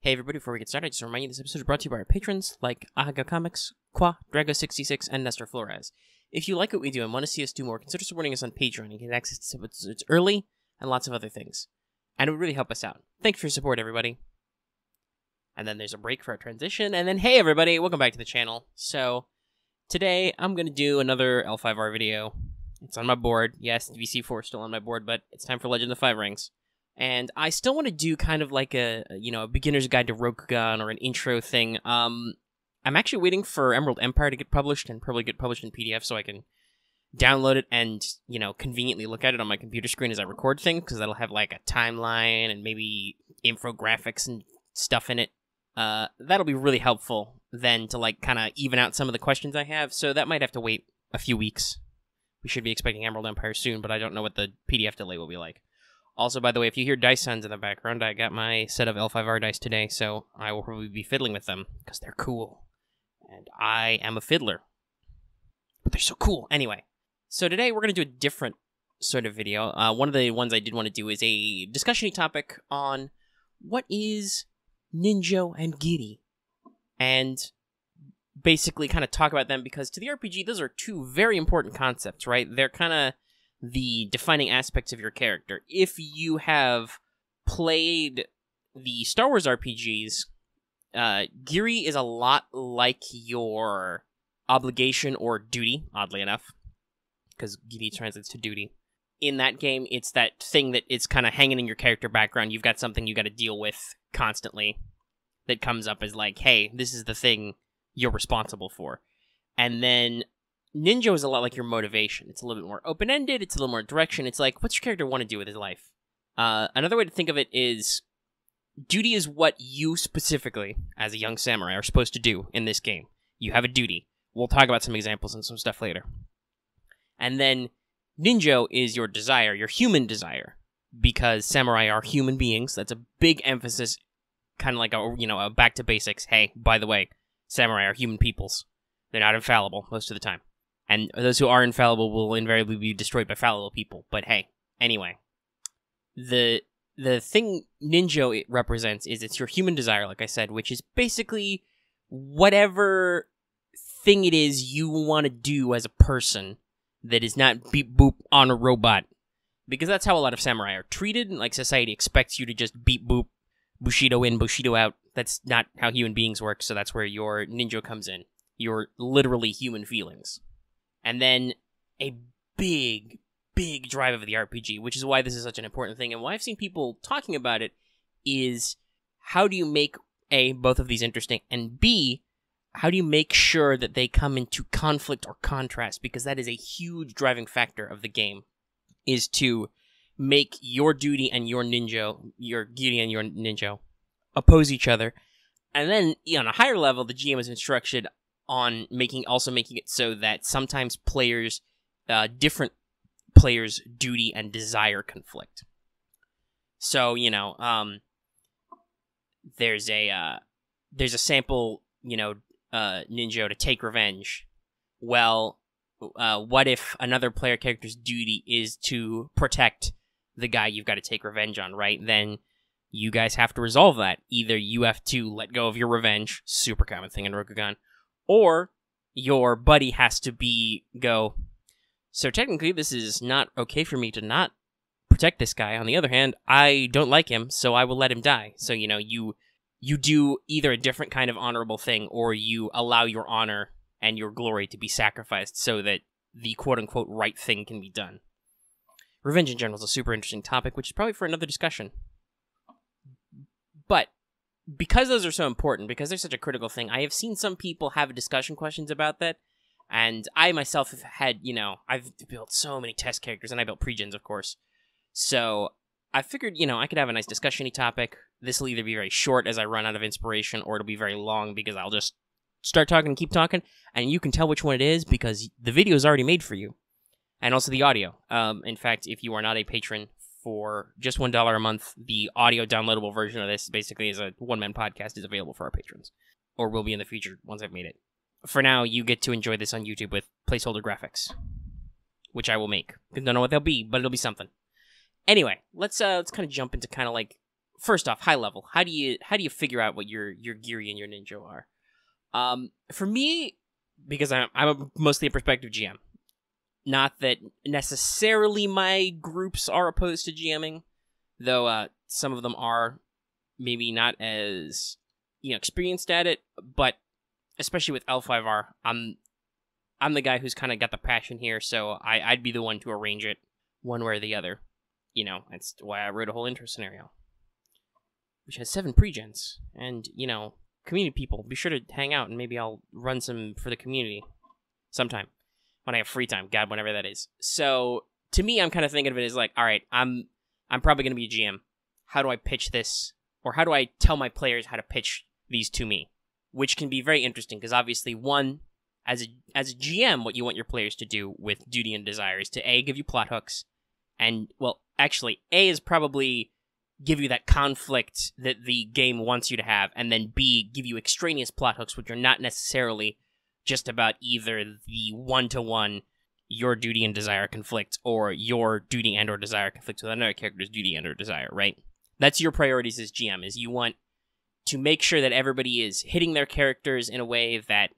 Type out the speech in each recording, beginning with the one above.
Hey everybody, before we get started, I just remind you this episode is brought to you by our patrons like Ahaga Comics, Qua, Drago66, and Nestor Flores. If you like what we do and want to see us do more, consider supporting us on Patreon and get access to episodes early and lots of other things. And it would really help us out. Thanks for your support, everybody. And then there's a break for our transition, and then hey everybody, welcome back to the channel. So, today I'm going to do another L5R video. It's on my board. Yes, VC4 is still on my board, but it's time for Legend of the Five Rings. And I still want to do kind of like a beginner's guide to Rokugan or an intro thing. I'm actually waiting for Emerald Empire to get published and probably get published in PDF so I can download it and, conveniently look at it on my computer screen as I record things, because that'll have like a timeline and maybe infographics and stuff in it. That'll be really helpful then to like kind of even out some of the questions I have, so that might have to wait a few weeks. We should be expecting Emerald Empire soon, but I don't know what the PDF delay will be like. Also, by the way, if you hear dice sounds in the background, I got my set of L5R dice today, so I will probably be fiddling with them, because they're cool. And I am a fiddler. But they're so cool. Anyway, so today we're going to do a different sort of video. One of the ones I did want to do is a discussion-y topic on what is Ninjo and Giri. And basically kind of talk about them, because to the RPG, those are two very important concepts, right? They're kind of the defining aspects of your character. If you have played the Star Wars RPGs, Giri is a lot like your obligation or duty, oddly enough, because Giri translates to duty. In that game, it's that thing that is kind of hanging in your character background. You've got something you got to deal with constantly that comes up as like, hey, this is the thing you're responsible for. And then Ninjo is a lot like your motivation. It's a little bit more open-ended, it's a little more direction. It's like, what's your character want to do with his life? Another way to think of it is, duty is what you specifically, as a young samurai, are supposed to do in this game. You have a duty. We'll talk about some examples and some stuff later. And then, Ninjo is your desire, your human desire. Because samurai are human beings, that's a big emphasis, kind of like a back to basics. Hey, by the way, samurai are human peoples. They're not infallible most of the time. And those who are infallible will invariably be destroyed by fallible people. But hey, anyway. The thing Ninjo it represents is it's your human desire, like I said, which is basically whatever thing it is you want to do as a person that is not beep boop on a robot. Because that's how a lot of samurai are treated. Like, society expects you to just beep boop, Bushido in, Bushido out. That's not how human beings work, so that's where your Ninjo comes in. Your literally human feelings. And then a big, big drive of the RPG, which is why this is such an important thing, and why I've seen people talking about it, is how do you make, A, both of these interesting, and B, how do you make sure that they come into conflict or contrast, because that is a huge driving factor of the game, is to make your duty and your Ninjo, your Giri and your Ninjo, oppose each other. And then, on a higher level, the GM is instructed on making it so that sometimes players, different players' duty and desire conflict. So, there's a sample, Ninjo to take revenge. Well, what if another player character's duty is to protect the guy you've got to take revenge on, right? Then you guys have to resolve that. Either you have to let go of your revenge, super common thing in Rokugan, or your buddy has to go, so technically this is not okay for me to not protect this guy. On the other hand, I don't like him, so I will let him die. So, you do either a different kind of honorable thing, or you allow your honor and your glory to be sacrificed so that the quote-unquote right thing can be done. Revenge in general is a super interesting topic, which is probably for another discussion. But because those are so important, because they're such a critical thing, I have seen some people have discussion questions about that, and I myself have had, I've built so many test characters, and I built pre-gens, of course, so I figured, I could have a nice discussion-y topic. This will either be very short as I run out of inspiration, or it'll be very long because I'll just start talking and keep talking, and you can tell which one it is because the video is already made for you, and also the audio. In fact, if you are not a patron, for just $1 a month, the audio downloadable version of this basically is a one-man podcast is available for our patrons. Or will be in the future once I've made it. For now, you get to enjoy this on YouTube with placeholder graphics. Which I will make. I don't know what they'll be, but it'll be something. Anyway, let's kind of jump into kind of like first off, high level, how do you figure out what your Giri and your Ninjo are? For me, because I'm mostly a prospective GM, not that necessarily my groups are opposed to GMing, though some of them are maybe not as experienced at it, but especially with L5R, I'm the guy who's kind of got the passion here, so I'd be the one to arrange it one way or the other. That's why I wrote a whole intro scenario, which has 7 pre-gens, and community people, be sure to hang out, and maybe I'll run some for the community sometime when I have free time. God, whenever that is. So to me, I'm kind of thinking of it as like, all right, I'm probably going to be a GM. How do I pitch this, or how do I tell my players how to pitch these to me? Which can be very interesting because obviously, one, as a GM, what you want your players to do with duty and desire is to A, give you plot hooks, and well, actually, A is probably give you that conflict that the game wants you to have, and then B, give you extraneous plot hooks, which are not necessarily just about either the one-to-one your duty and desire conflict, or your duty and or desire conflict with another character's duty and or desire, right? That's your priorities as GM, is you want to make sure that everybody is hitting their characters in a way that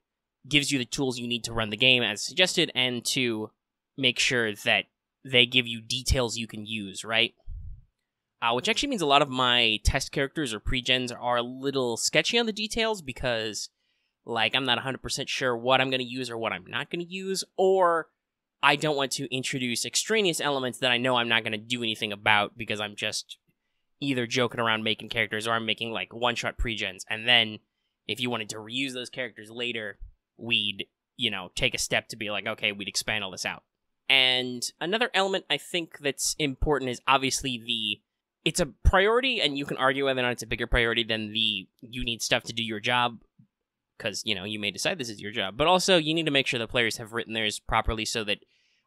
gives you the tools you need to run the game as suggested, and to make sure that they give you details you can use, right? Which actually means a lot of my test characters or pre-gens are a little sketchy on the details because, like, I'm not 100% sure what I'm going to use or what I'm not going to use, or I don't want to introduce extraneous elements that I know I'm not going to do anything about because I'm just either joking around making characters or I'm making, like, one-shot pre-gens. And then, if you wanted to reuse those characters later, we'd, take a step to be like, okay, we'd expand all this out. And another element I think that's important is obviously it's a priority, and you can argue whether or not it's a bigger priority than you need stuff to do your job, because, you may decide this is your job. But also, you need to make sure the players have written theirs properly so that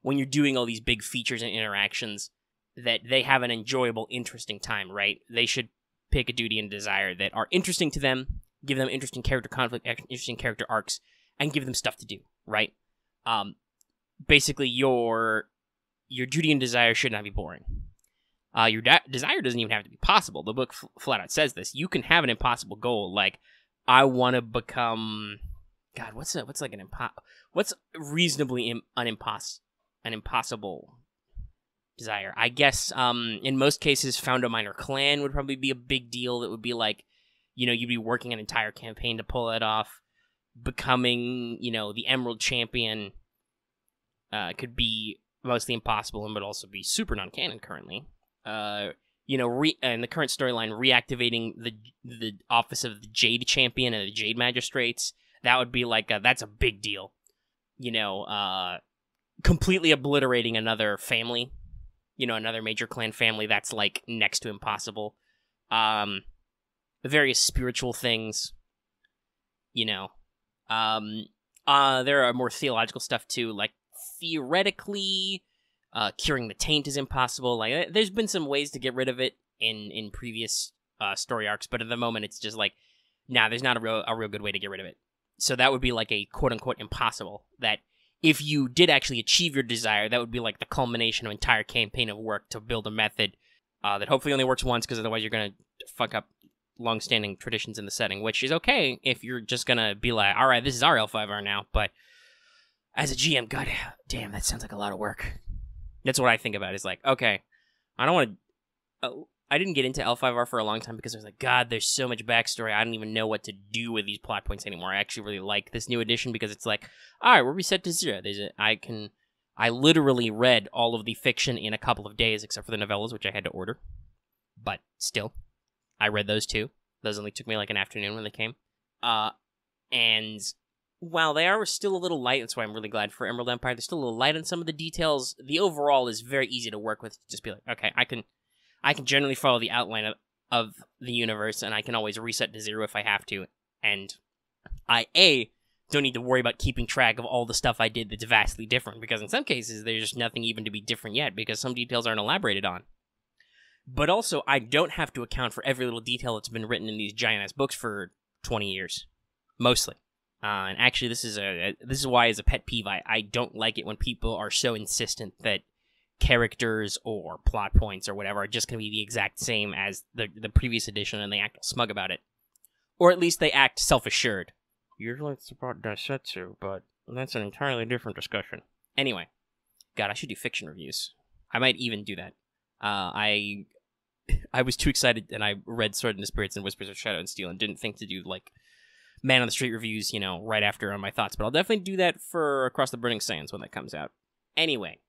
when you're doing all these big features and interactions, that they have an enjoyable, interesting time, right? They should pick a duty and desire that are interesting to them, give them interesting character conflict, interesting character arcs, and give them stuff to do, right? Basically, your duty and desire should not be boring. Your desire doesn't even have to be possible. The book flat out says this. You can have an impossible goal, like, I want to become... God, what's reasonably an impossible desire? I guess, in most cases, found a minor clan would probably be a big deal. That would be like, you'd be working an entire campaign to pull that off. Becoming, the Emerald Champion could be mostly impossible and would also be super non-canon currently. In the current storyline, reactivating the office of the Jade Champion and the Jade Magistrates, that would be like, that's a big deal. Completely obliterating another family, another major clan family, that's like next to impossible. Various spiritual things, there are more theological stuff too, like theoretically, curing the taint is impossible. Like, there's been some ways to get rid of it in previous story arcs, but at the moment it's just like, there's not a real good way to get rid of it. So that would be like a quote-unquote impossible, that if you did actually achieve your desire, that would be like the culmination of an entire campaign of work to build a method that hopefully only works once, because otherwise you're going to fuck up long-standing traditions in the setting, which is okay if you're just going to be like, all right, this is our L5R now, but as a GM, god damn, that sounds like a lot of work. That's what I think about. Is like, okay, I don't want to... I didn't get into L5R for a long time because I was like, God, there's so much backstory. I don't even know what to do with these plot points anymore. I actually really like this new edition because it's like, all right, we're reset to 0. I literally read all of the fiction in a couple of days, except for the novellas, which I had to order. But still, I read those too. Those only took me like an afternoon when they came. And while they are still a little light, that's why I'm really glad for Emerald Empire, they're still a little light on some of the details. The overall is very easy to work with. Just be like, okay, I can generally follow the outline of the universe, and I can always reset to 0 if I have to. And I, don't need to worry about keeping track of all the stuff I did that's vastly different, because in some cases, there's just nothing even to be different yet, because some details aren't elaborated on. But also, I don't have to account for every little detail that's been written in these giant-ass books for 20 years. Mostly. And actually, this is why, as a pet peeve, I don't like it when people are so insistent that characters or plot points or whatever are just going to be the exact same as the previous edition, and they act smug about it. Or at least they act self-assured. Usually it's about Daisetsu, but that's an entirely different discussion. Anyway, God, I should do fiction reviews. I might even do that. I was too excited, and I read Sword in the Spirits and Whispers of Shadow and Steel, and didn't think to do, like, Man on the Street reviews, right after on my thoughts. But I'll definitely do that for Across the Burning Sands when that comes out. Anyway,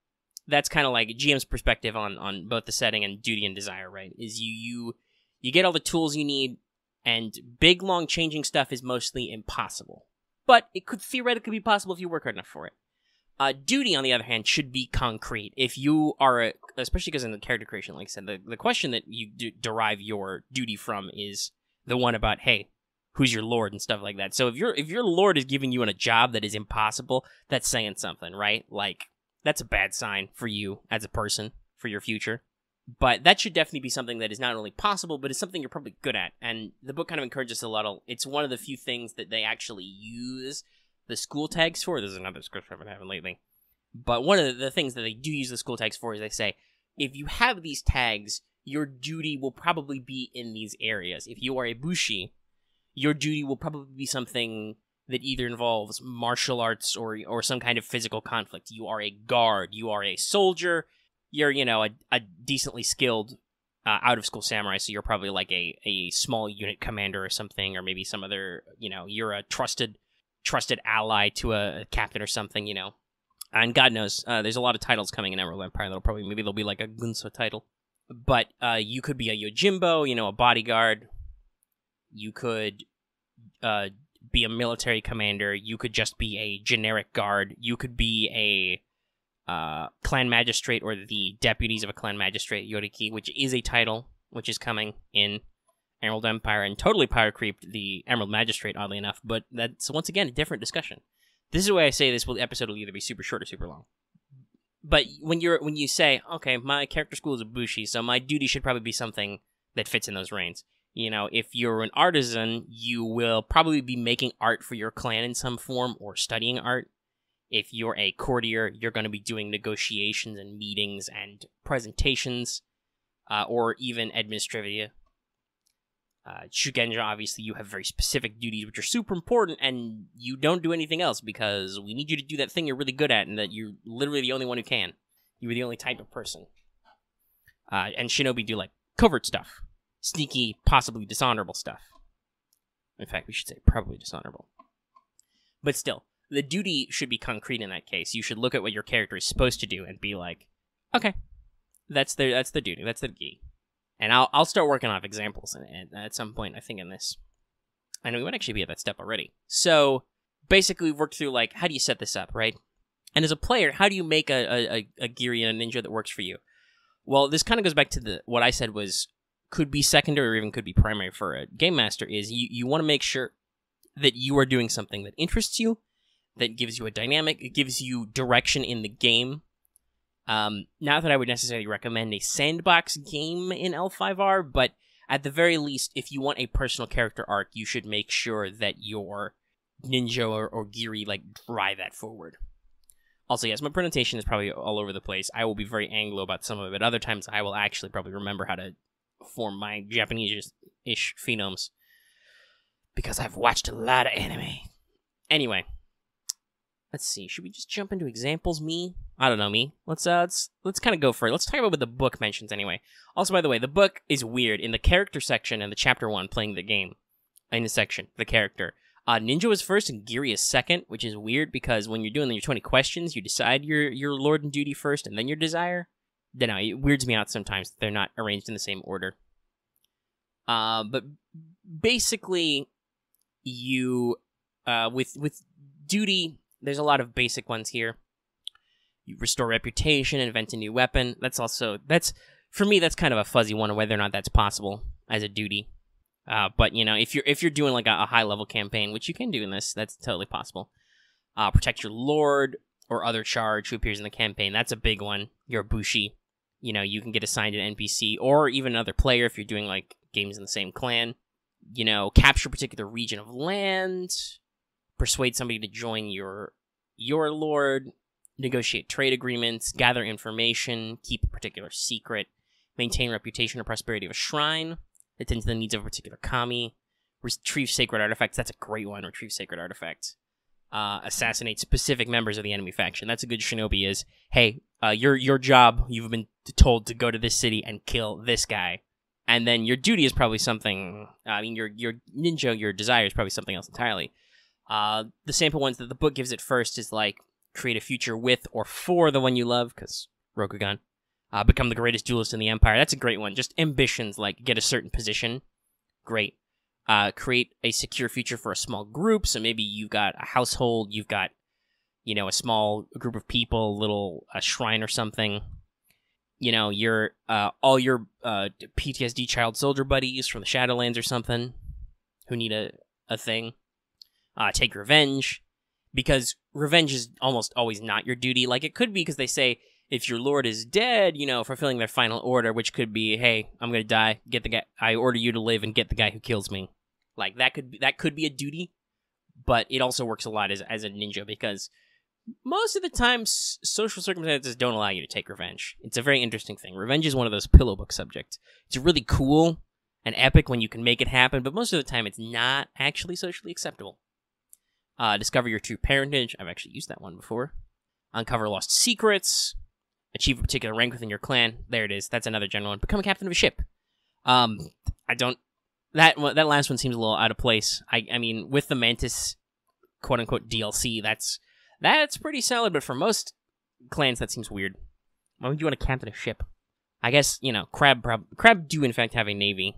that's kind of like GM's perspective on both the setting and duty and desire, right? Is you get all the tools you need, and big, long changing stuff is mostly impossible. But it could theoretically be possible if you work hard enough for it. Duty, on the other hand, should be concrete. If you are, especially because in the character creation, like I said, the question that you derive your duty from is the one about, hey, who's your lord and stuff like that. So if your lord is giving you a job that is impossible, that's saying something, right? Like, that's a bad sign for you as a person, for your future. But that should definitely be something that is not only possible, but is something you're probably good at. And the book kind of encourages a lot. It's one of the few things that they actually use the school tags for. There's another discussion I've been having lately. But one of the things that they do use the school tags for is they say, if you have these tags, your duty will probably be in these areas. If you are a bushi, your duty will probably be something that either involves martial arts or some kind of physical conflict. You are a guard. You are a soldier. You're, a decently skilled out-of-school samurai, so you're probably like a small unit commander or something, or maybe some other, you're a trusted ally to a captain or something, And God knows, there's a lot of titles coming in Emerald Empire maybe there'll be like a Gunso title. But you could be a Yojimbo, a bodyguard. You could be a military commander. You could just be a generic guard. You could be a clan magistrate or the deputies of a clan magistrate, Yoriki, which is a title which is coming in Emerald Empire and totally power creeped the Emerald Magistrate, oddly enough, but that's once again a different discussion. This is why I say this episode will either be super short or super long. But when you say, okay, my character school is a bushi, so my duty should probably be something that fits in those reins. If you're an artisan, you will probably be making art for your clan in some form or studying art. If you're a courtier, you're going to be doing negotiations and meetings and presentations, or even administrivia. Shugenja, obviously, you have very specific duties which are super important, and you don't do anything else because we need you to do that thing you're really good at and that you're literally the only one who can. You were the only type of person. And shinobi do, like, covert stuff. Sneaky, possibly dishonorable stuff. In fact, we should say probably dishonorable. But still, the duty should be concrete in that case. You should look at what your character is supposed to do and be like, okay, that's the duty, that's the gi. And I'll start working off examples at some point, I think, in this. I know we might actually be at that step already. So, basically, we've worked through, like, how do you set this up, right? And as a player, how do you make a Giri and a Ninja that works for you? Well, this kind of goes back to what I said could be secondary or even could be primary for a game master, is you want to make sure that you are doing something that interests you, that gives you a dynamic, it gives you direction in the game. Not that I would necessarily recommend a sandbox game in L5R, but at the very least, if you want a personal character arc, you should make sure that your Ninja or Giri, like, drive that forward. Also, yes, my pronunciation is probably all over the place. I will be very Anglo about some of it. Other times, I will actually probably remember how to form my Japanese-ish phonemes, because I've watched a lot of anime. Anyway. Let's see. Should we just jump into examples? I don't know, Let's kind of go for it. Let's talk about what the book mentions anyway. Also, by the way, the book is weird. In the character section and the chapter 1, playing the game, in the section, the character, Ninja is first and Giri is second, which is weird because when you're doing your 20 questions, you decide your lord and duty first and then your desire. Don't know, it weirds me out sometimes that they're not arranged in the same order. But basically, you with duty. There's a lot of basic ones here. You restore reputation, invent a new weapon. For me, that's kind of a fuzzy one of whether or not that's possible as a duty. But if you're doing like a high level campaign, which you can do in this, that's totally possible. Protect your lord or other charge who appears in the campaign. That's a big one. You're a bushi. You can get assigned an NPC or even another player if you're doing like games in the same clan. Capture a particular region of land. Persuade somebody to join your lord, negotiate trade agreements, gather information, keep a particular secret, maintain reputation or prosperity of a shrine, attend to the needs of a particular kami, retrieve sacred artifacts. That's a great one, retrieve sacred artifacts. Assassinate specific members of the enemy faction. That's a good shinobi is, hey, your job, you've been told to go to this city and kill this guy. And then your duty is probably something, your ninja, your desire is probably something else entirely. The sample ones that the book gives it first is like, create a future with or for the one you love, because Rokugan. Become the greatest duelist in the Empire. That's a great one. Just ambitions, like get a certain position. Great. Create a secure future for a small group. So maybe you've got a household, you've got, a small group of people, a shrine or something. Your all your PTSD child soldier buddies from the Shadowlands or something who need a thing. Take revenge, because revenge is almost always not your duty. Like, it could be because they say if your lord is dead, fulfilling their final order, which could be, hey, I'm gonna die, get the guy, I order you to live and get the guy who kills me. Like, that could be a duty, but it also works a lot as a ninja, because most of the time, social circumstances don't allow you to take revenge. It's a very interesting thing. Revenge is one of those pillow book subjects. It's really cool and epic when you can make it happen, but most of the time it's not actually socially acceptable. Discover your true parentage. I've actually used that one before. Uncover lost secrets. Achieve a particular rank within your clan. There it is. That's another general one. Become a captain of a ship. That last one seems a little out of place. I mean, with the Mantis, quote-unquote, DLC, that's pretty solid, but for most clans, that seems weird. Why would you want to captain a ship? I guess, Crab do, in fact, have a navy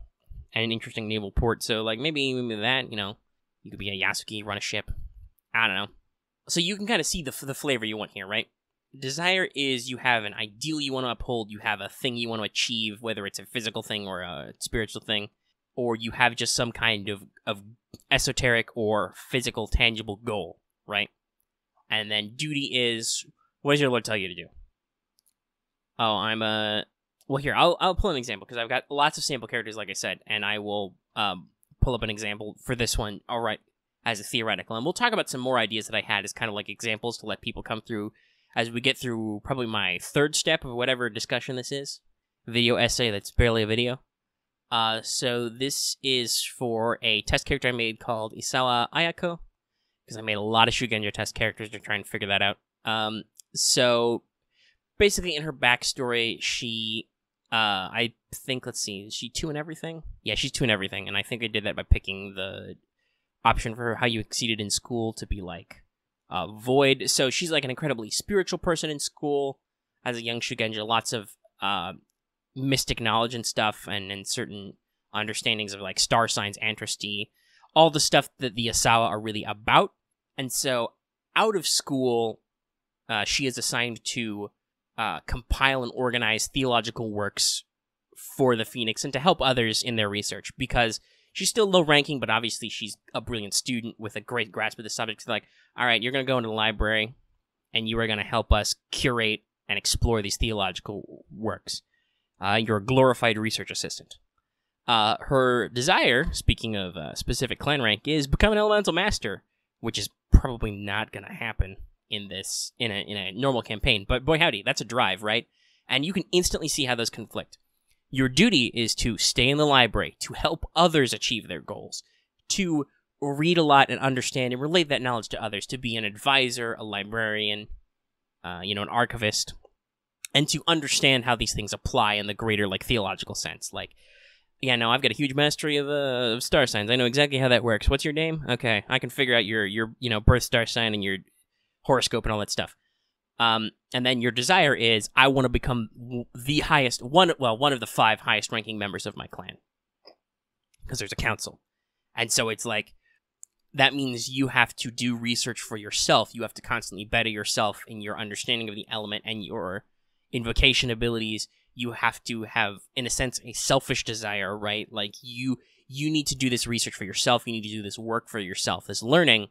and an interesting naval port, so, like, maybe that, you could be a Yasuke, run a ship. I don't know. So you can kind of see the flavor you want here, right? Desire is you have an ideal you want to uphold, you have a thing you want to achieve, whether it's a physical thing or a spiritual thing, or you have just some kind of esoteric or physical, tangible goal, right? And then duty is, what does your lord tell you to do? Oh, well, here, I'll pull an example, because I've got lots of sample characters, like I said, and I will pull up an example for this one, all right, as a theoretical. And we'll talk about some more ideas that I had as kind of like examples to let people come through as we get through probably my third step of whatever discussion this is. Video essay that's barely a video. So this is for a test character I made called Isawa Ayako, because I made a lot of Shugenja test characters to try and figure that out. So basically in her backstory, she, I think, let's see, is she 2 in everything? Yeah, she's 2 in everything, and I think I did that by picking the option for her, how you exceeded in school, to be like void. So she's like an incredibly spiritual person in school as a young Shugenja, lots of mystic knowledge and stuff, and certain understandings of like star signs, ancestry, all the stuff that the Asawa are really about. And so out of school, she is assigned to compile and organize theological works for the Phoenix and to help others in their research, because she's still low ranking, but obviously she's a brilliant student with a great grasp of the subject. So like, all right, you're going to go into the library and you are going to help us curate and explore these theological works. You're a glorified research assistant. Her desire, speaking of specific clan rank, is become an elemental master, which is probably not going to happen in a normal campaign. But boy howdy, that's a drive, right? And you can instantly see how those conflict. Your duty is to stay in the library, to help others achieve their goals, to read a lot and understand and relate that knowledge to others, to be an advisor, a librarian, an archivist, and to understand how these things apply in the greater, like, theological sense. Like, yeah, no, I've got a huge mastery of star signs. I know exactly how that works. What's your name? Okay, I can figure out your birth star sign and your horoscope and all that stuff. And then your desire is, I want to become the highest, one of the 5 highest ranking members of my clan. Because there's a council. And so it's like, that means you have to do research for yourself. You have to constantly better yourself in your understanding of the element and your invocation abilities. You have to have, in a sense, a selfish desire, right? Like, you need to do this research for yourself. You need to do this work for yourself, this learning.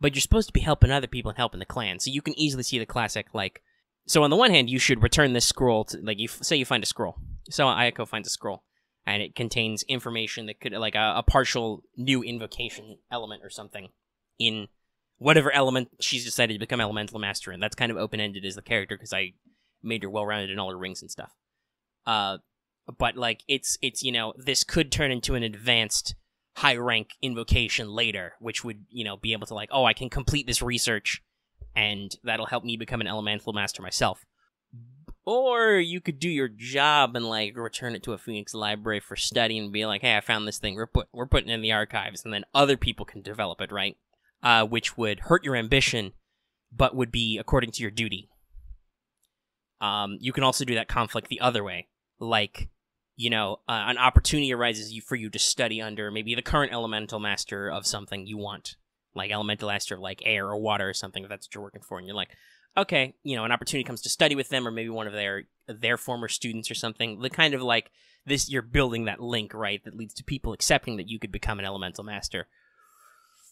But you're supposed to be helping other people and helping the clan. So you can easily see the classic, like... So on the one hand, you should return this scroll to... Like, say you find a scroll. So Ayako finds a scroll. And it contains information that could... Like, a partial new invocation element or something in whatever element she's decided to become elemental master in. That's kind of open-ended as the character, because I made her well-rounded in all her rings and stuff. But, like, it's you know, this could turn into an advanced high-rank invocation later, which would, you know, be able to, like, oh, I can complete this research, and that'll help me become an elemental master myself. Or you could do your job and, like, return it to a Phoenix library for study and be like, hey, I found this thing, we're putting it in the archives, and then other people can develop it, right? Which would hurt your ambition, but would be according to your duty. You can also do that conflict the other way. Like, you know, an opportunity arises for you to study under maybe the current elemental master of something you want. Like elemental master of, like, air or water or something, if that's what you're working for. And you're like, okay, you know, an opportunity comes to study with them, or maybe one of their former students or something. The kind of, like, this, you're building that link, right, that leads to people accepting that you could become an elemental master.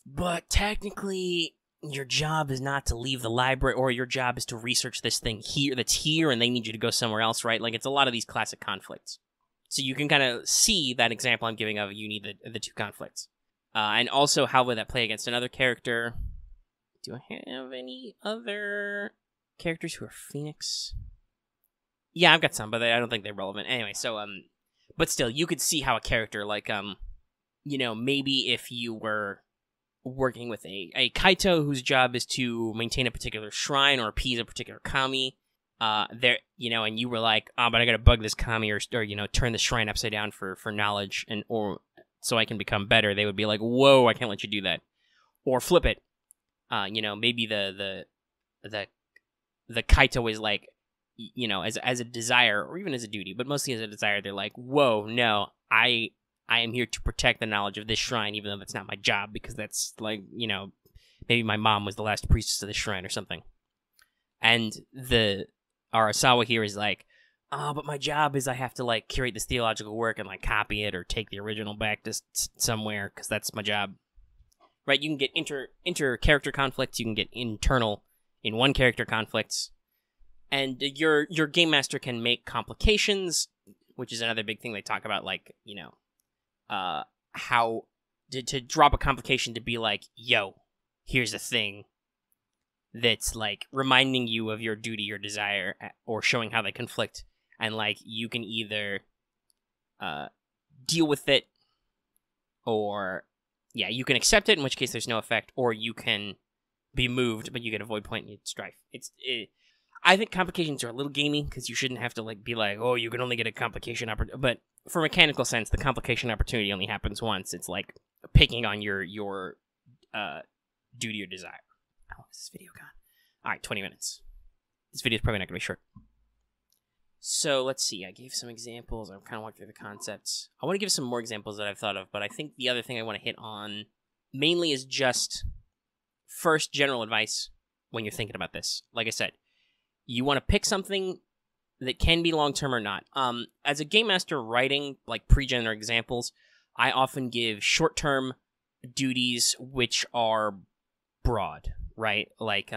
But technically, your job is not to leave the library, or your job is to research this thing that's here, and they need you to go somewhere else, right? Like, it's a lot of these classic conflicts. So you can kind of see that example I'm giving of you need the two conflicts. And also, how would that play against another character? Do I have any other characters who are Phoenix? Yeah, I've got some, but I don't think they're relevant. Anyway, so, but still, you could see how a character, like, you know, maybe if you were working with a Kaito whose job is to maintain a particular shrine or appease a particular kami, there, you know, and you were like, oh, but I gotta bug this kami, or you know, turn the shrine upside down for knowledge, or so I can become better. They would be like, whoa, I can't let you do that. Or flip it. You know, maybe the Kaito is like, you know, as a desire, or even as a duty, but mostly as a desire, they're like, whoa, no, I am here to protect the knowledge of this shrine, even though that's not my job, because that's, like, you know, maybe my mom was the last priestess of the shrine or something. And the Arasawa here is like, oh, but my job is I have to, like, curate this theological work and, like, copy it or take the original back to somewhere, because that's my job. Right, you can get inter-character conflicts, you can get internal in one-character conflicts, and your game master can make complications, which is another big thing they talk about, like, you know, how to drop a complication to be like, yo, here's a thing that's, like, reminding you of your duty or desire, or showing how they conflict, and, like, you can either deal with it, or, yeah, you can accept it, in which case there's no effect, or you can be moved, but you get avoid point and strife. I think complications are a little gamey, because you shouldn't have to, like, be like, oh, you can only get a complication opportunity, but for mechanical sense, the complication opportunity only happens once. It's like picking on your duty or desire. How long is this video gone? Alright, 20 minutes. This video is probably not going to be short. So, let's see. I gave some examples. I'm kind of walking through the concepts. I want to give some more examples that I've thought of, but I think the other thing I want to hit on mainly is just, first, general advice when you're thinking about this. Like I said, you want to pick something that can be long-term or not. As a game master writing, like, pre-gen or examples, I often give short-term duties which are broad, right? Like,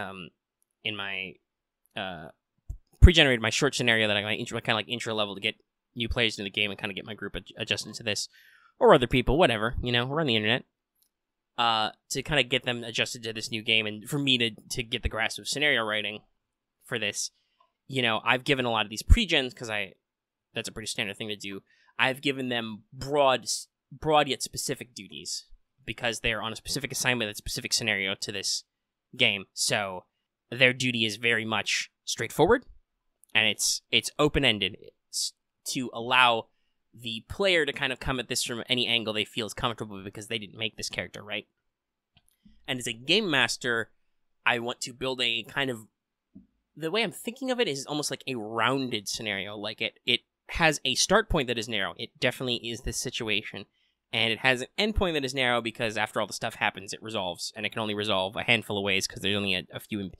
in my pre-generated, my short scenario that I kind of like intro level to get new players into the game and kind of get my group adjusted to this, or other people, whatever, you know, we're on the internet, to kind of get them adjusted to this new game, and for me to get the grasp of scenario writing for this. You know, I've given a lot of these pre-gens, because that's a pretty standard thing to do. I've given them broad yet specific duties, because they're on a specific assignment, a specific scenario to this game. So their duty is very much straightforward, and it's open-ended. It's to allow the player to kind of come at this from any angle they feel is comfortable, because they didn't make this character, right? And as a game master, I want to build a kind of, the way I'm thinking of it is almost like a rounded scenario. Like, it has a start point that is narrow. It definitely is this situation. And it has an end point that is narrow, because after all the stuff happens, it resolves. And it can only resolve a handful of ways, because there's only a few...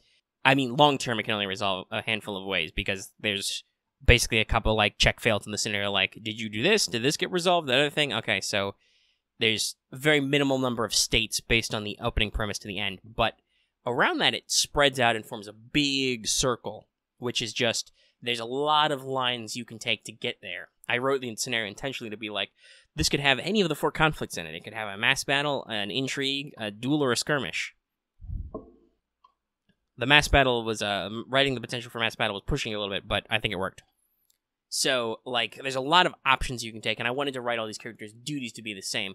I mean, long-term, it can only resolve a handful of ways, because there's basically a couple, like, check fails in the scenario. Like, did you do this? Did this get resolved? The other thing? Okay, so there's a very minimal number of states based on the opening premise to the end. But around that, it spreads out and forms a big circle, which is just, there's a lot of lines you can take to get there. I wrote the scenario intentionally to be like, this could have any of the 4 conflicts in it. It could have a mass battle, an intrigue, a duel, or a skirmish. The mass battle was writing the potential for mass battle was pushing it a little bit, but I think it worked. So, like, there's a lot of options you can take, and I wanted to write all these characters' duties to be the same.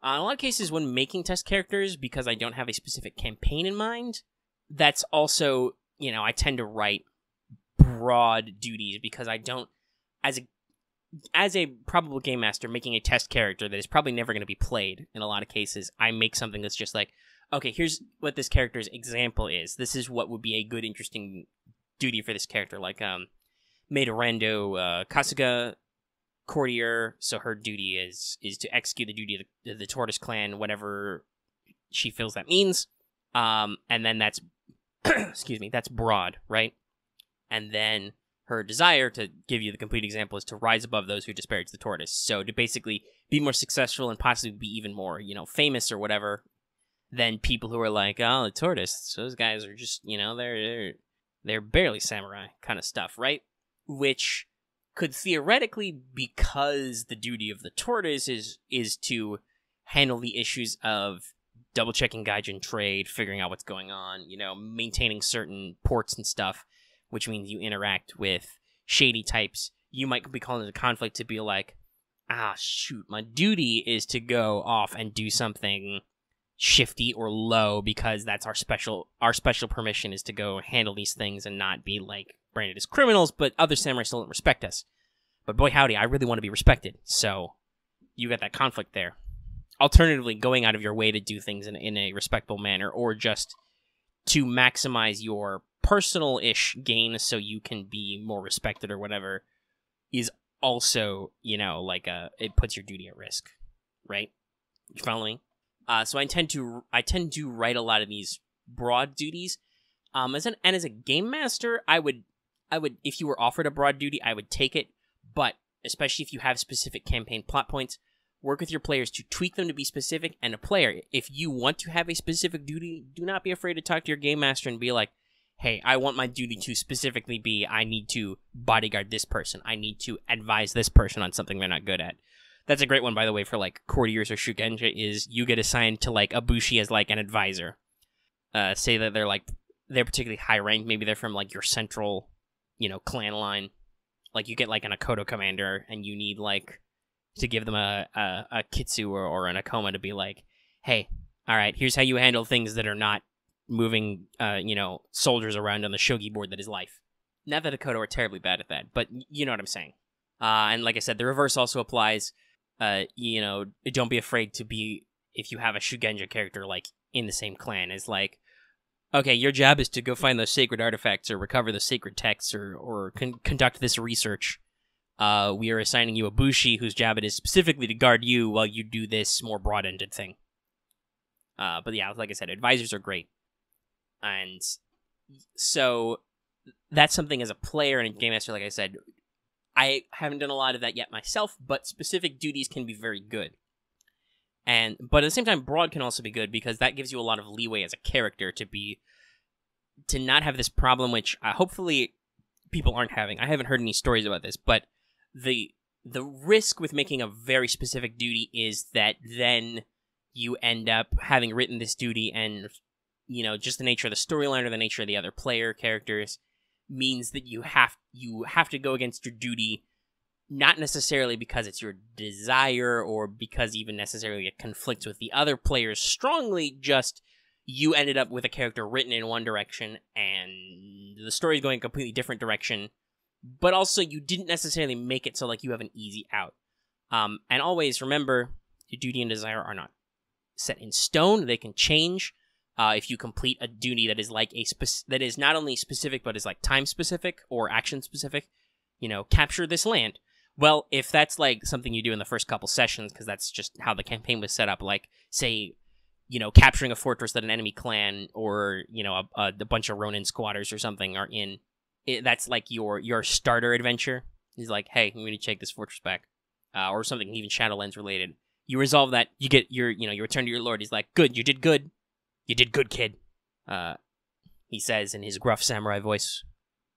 In a lot of cases, when making test characters, because I don't have a specific campaign in mind, that's also, I tend to write broad duties, because I don't, as a probable game master making a test character that is probably never going to be played in a lot of cases, I make something that's just like, okay, here's what this character's example is. This is what would be a good, interesting duty for this character. Like, Maidorando Kasuga courtier, so her duty is to execute the duty of the Tortoise Clan, whatever she feels that means. And then that's, excuse me, that's broad, right? And then her desire, to give you the complete example, is to rise above those who disparage the tortoise. So to basically be more successful and possibly be even more, famous or whatever than people who are like, oh, the tortoise, those guys are just, they're barely samurai kind of stuff, right? Which could theoretically, because the duty of the tortoise is to handle the issues of double-checking gaijin trade, figuring out what's going on, maintaining certain ports and stuff, which means you interact with shady types. You might be calling it a conflict to be like, shoot, my duty is to go off and do something shifty or low, because that's our special permission is to go handle these things and not be like branded as criminals, but other samurai still don't respect us. But boy howdy, I really want to be respected, so you got that conflict there. Alternatively, going out of your way to do things in a respectable manner, or just to maximize your personal-ish gain so you can be more respected or whatever, is also, it puts your duty at risk, right? You follow me? So I tend to write a lot of these broad duties. As a game master, I would, if you were offered a broad duty, I would take it. But especially if you have specific campaign plot points, work with your players to tweak them to be specific. And a player, if you want to have a specific duty, do not be afraid to talk to your game master and be like, hey, I want my duty to specifically be, I need to bodyguard this person. I need to advise this person on something they're not good at. That's a great one, by the way, for, like, courtiers or shugenja, is you get assigned to, like, a bushi as, like, an advisor. Say that they're particularly high-ranked. Maybe they're from, like, your central, clan line. Like, you get, like, an Akodo commander, and you need, like, to give them a kitsu or an akoma to be like, hey, all right, here's how you handle things that are not moving, soldiers around on the shogi board that is life. Not that Akodo are terribly bad at that, but you know what I'm saying. And like I said, the reverse also applies. Don't be afraid to be, if you have a shugenja character, like, in the same clan, is like, okay, your job is to go find those sacred artifacts or recover the sacred texts or conduct this research. We are assigning you a bushi whose job it is specifically to guard you while you do this more broad-ended thing. But yeah, like I said, advisors are great. And so that's something as a player and a game master, like I said, I haven't done a lot of that yet myself, but specific duties can be very good. But at the same time, broad can also be good, because that gives you a lot of leeway as a character to not have this problem, which hopefully people aren't having. I haven't heard any stories about this, but the risk with making a very specific duty is that then you end up having written this duty, and just the nature of the storyline or the nature of the other player characters means that you have to go against your duty, not necessarily because it's your desire or because even necessarily it conflicts with the other players strongly, just you ended up with a character written in one direction and the story is going a completely different direction, but also you didn't necessarily make it so like you have an easy out. And always remember, your duty and desire are not set in stone. They can change. If you complete a duty that is like that is not only specific but is like time specific or action specific, capture this land. Well, if that's like something you do in the first couple sessions, because that's just how the campaign was set up, like say, capturing a fortress that an enemy clan or a bunch of Ronin squatters or something are in, that's like your starter adventure. He's like, hey, we need to take this fortress back, or something even Shadowlands related. You resolve that, you get you return to your lord. He's like, good, you did good. You did good, kid, he says in his gruff samurai voice.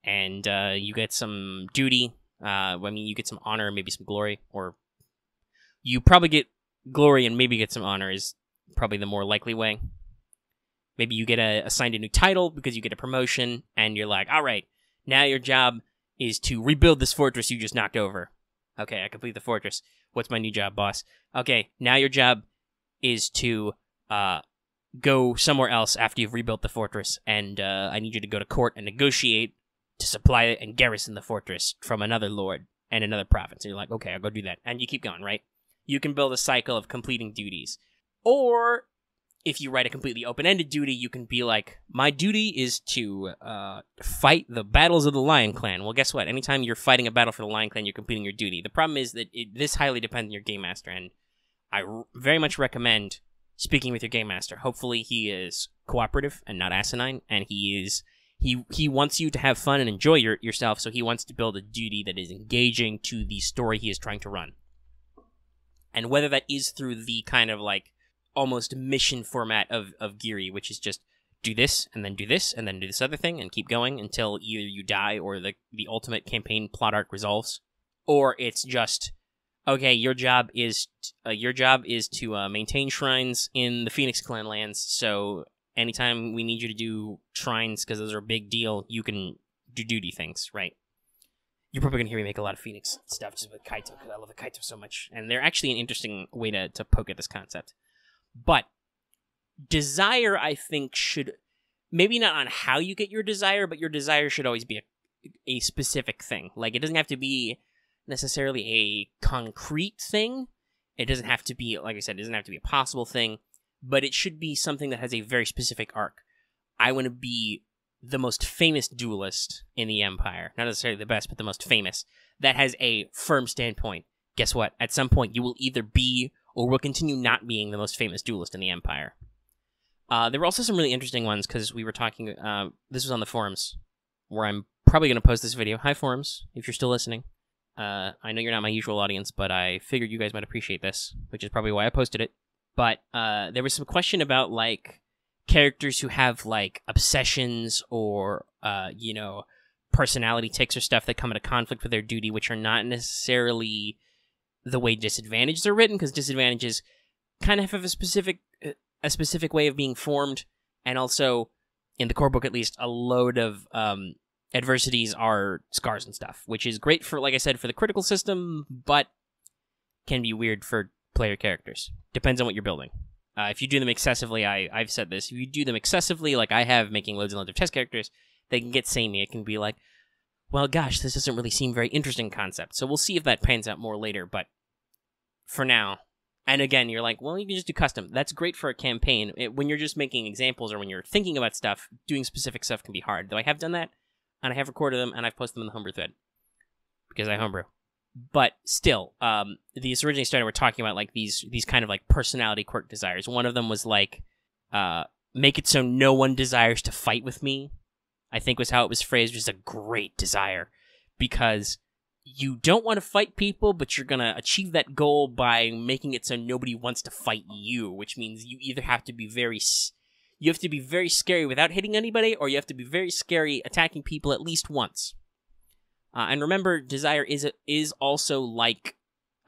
And you get some duty. You get some honor and maybe some glory. Or you probably get glory and maybe get some honor is probably the more likely way. Maybe you get assigned a new title because you get a promotion, and you're like, all right, now your job is to rebuild this fortress you just knocked over. Okay, I complete the fortress. What's my new job, boss? Okay, now your job is to go somewhere else after you've rebuilt the fortress, and I need you to go to court and negotiate to supply and garrison the fortress from another lord and another province. And you're like, okay, I'll go do that. And you keep going, right? You can build a cycle of completing duties. Or if you write a completely open-ended duty, you can be like, my duty is to fight the battles of the Lion Clan. Well, guess what? Anytime you're fighting a battle for the Lion Clan, you're completing your duty. The problem is that this highly depends on your game master, and I very much recommend speaking with your game master. Hopefully he is cooperative and not asinine, and he wants you to have fun and enjoy yourself, so he wants to build a duty that is engaging to the story he is trying to run. And whether that is through the kind of like almost mission format of Giri, which is just do this, and then do this, and then do this other thing, and keep going until either you die or the ultimate campaign plot arc resolves, or it's just, okay, your job is to maintain shrines in the Phoenix Clan lands, so anytime we need you to do shrines, because those are a big deal, you can do duty things, right? You're probably going to hear me make a lot of Phoenix stuff just with Kaito, because I love the Kaito so much. And they're actually an interesting way to poke at this concept. But desire, I think, should, maybe not on how you get your desire, but your desire should always be a specific thing. Like, it doesn't have to be necessarily a concrete thing. It doesn't have to be, like I said, it doesn't have to be a possible thing. But it should be something that has a very specific arc. I want to be the most famous duelist in the Empire. Not necessarily the best, but the most famous. That has a firm standpoint. Guess what? At some point, you will either be or will continue not being the most famous duelist in the Empire. There were also some really interesting ones, because we were talking... this was on the forums, where I'm probably going to post this video. Hi, forums, if you're still listening. I know you're not my usual audience, but I figured you guys might appreciate this, which is probably why I posted it. But there was some question about, like, characters who have, like, obsessions or, personality tics or stuff that come into conflict with their duty, which are not necessarily the way disadvantages are written, because disadvantages kind of have a specific way of being formed, and also, in the core book at least, a load of adversities are scars and stuff, which is great for, like I said, for the critical system, but can be weird for player characters. Depends on what you're building. If you do them excessively, I've said this, if you do them excessively, like I have, making loads and loads of test characters, they can get samey. It can be like, well, gosh, this doesn't really seem very interesting concept. So we'll see if that pans out more later, but for now, and again, you're like, well, you can just do custom. That's great for a campaign. When you're just making examples or when you're thinking about stuff, doing specific stuff can be hard. Though I have done that, and I have recorded them, and I've posted them in the homebrew thread, because I homebrew. But still, these originally started, we're talking about like these kind of like personality quirk desires. One of them was like, make it so no one desires to fight with me, I think was how it was phrased, which is a great desire. Because you don't want to fight people, but you're going to achieve that goal by making it so nobody wants to fight you, which means you either have to be very scary without hitting anybody, or you have to be very scary attacking people at least once. And remember, desire is also like...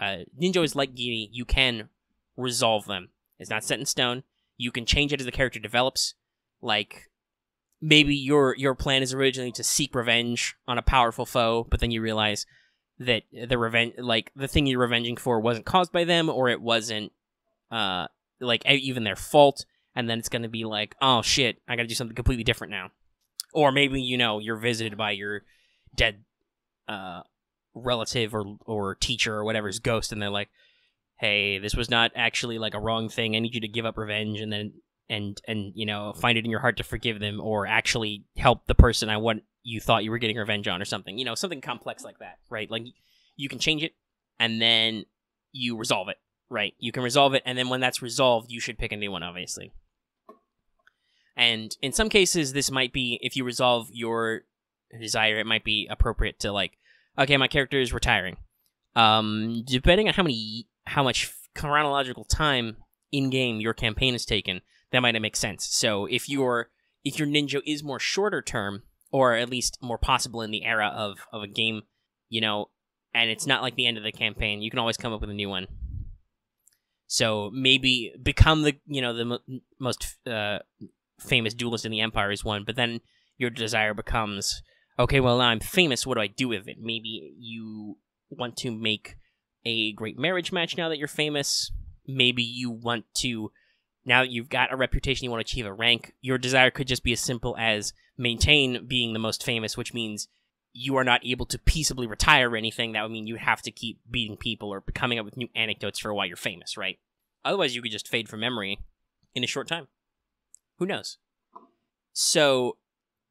Ninjo is like Giri. You can resolve them. It's not set in stone. You can change it as the character develops. Like, maybe your plan is originally to seek revenge on a powerful foe, but then you realize that the thing you're revenging for wasn't caused by them, or it wasn't, even their fault, and then it's gonna be like, oh shit, I gotta do something completely different now. Or maybe, you're visited by your dead relative or teacher or whatever's ghost, and they're like, hey, this was not actually like a wrong thing, I need you to give up revenge, and then and find it in your heart to forgive them, or actually help the person you thought you were getting revenge on, or something, something complex like that, right? Like, you can change it, and then you resolve it, right? You can resolve it, and then when that's resolved, you should pick a new one, obviously. And in some cases, this might be, if you resolve your desire, it might be appropriate to, like, okay, my character is retiring. Depending on how much chronological time in-game your campaign has taken, that might make sense. So if your Ninjo is more shorter term, or at least more possible in the era of a game, and it's not like the end of the campaign, you can always come up with a new one. So maybe become the most famous duelist in the Empire is one, but then your desire becomes, okay, well, now I'm famous, what do I do with it? Maybe you want to make a great marriage match now that you're famous. Maybe you want to, now that you've got a reputation, you want to achieve a rank. Your desire could just be as simple as maintain being the most famous, which means you are not able to peaceably retire or anything. That would mean you have to keep beating people or coming up with new anecdotes for why you're famous, right? Otherwise, you could just fade from memory in a short time. Who knows? So,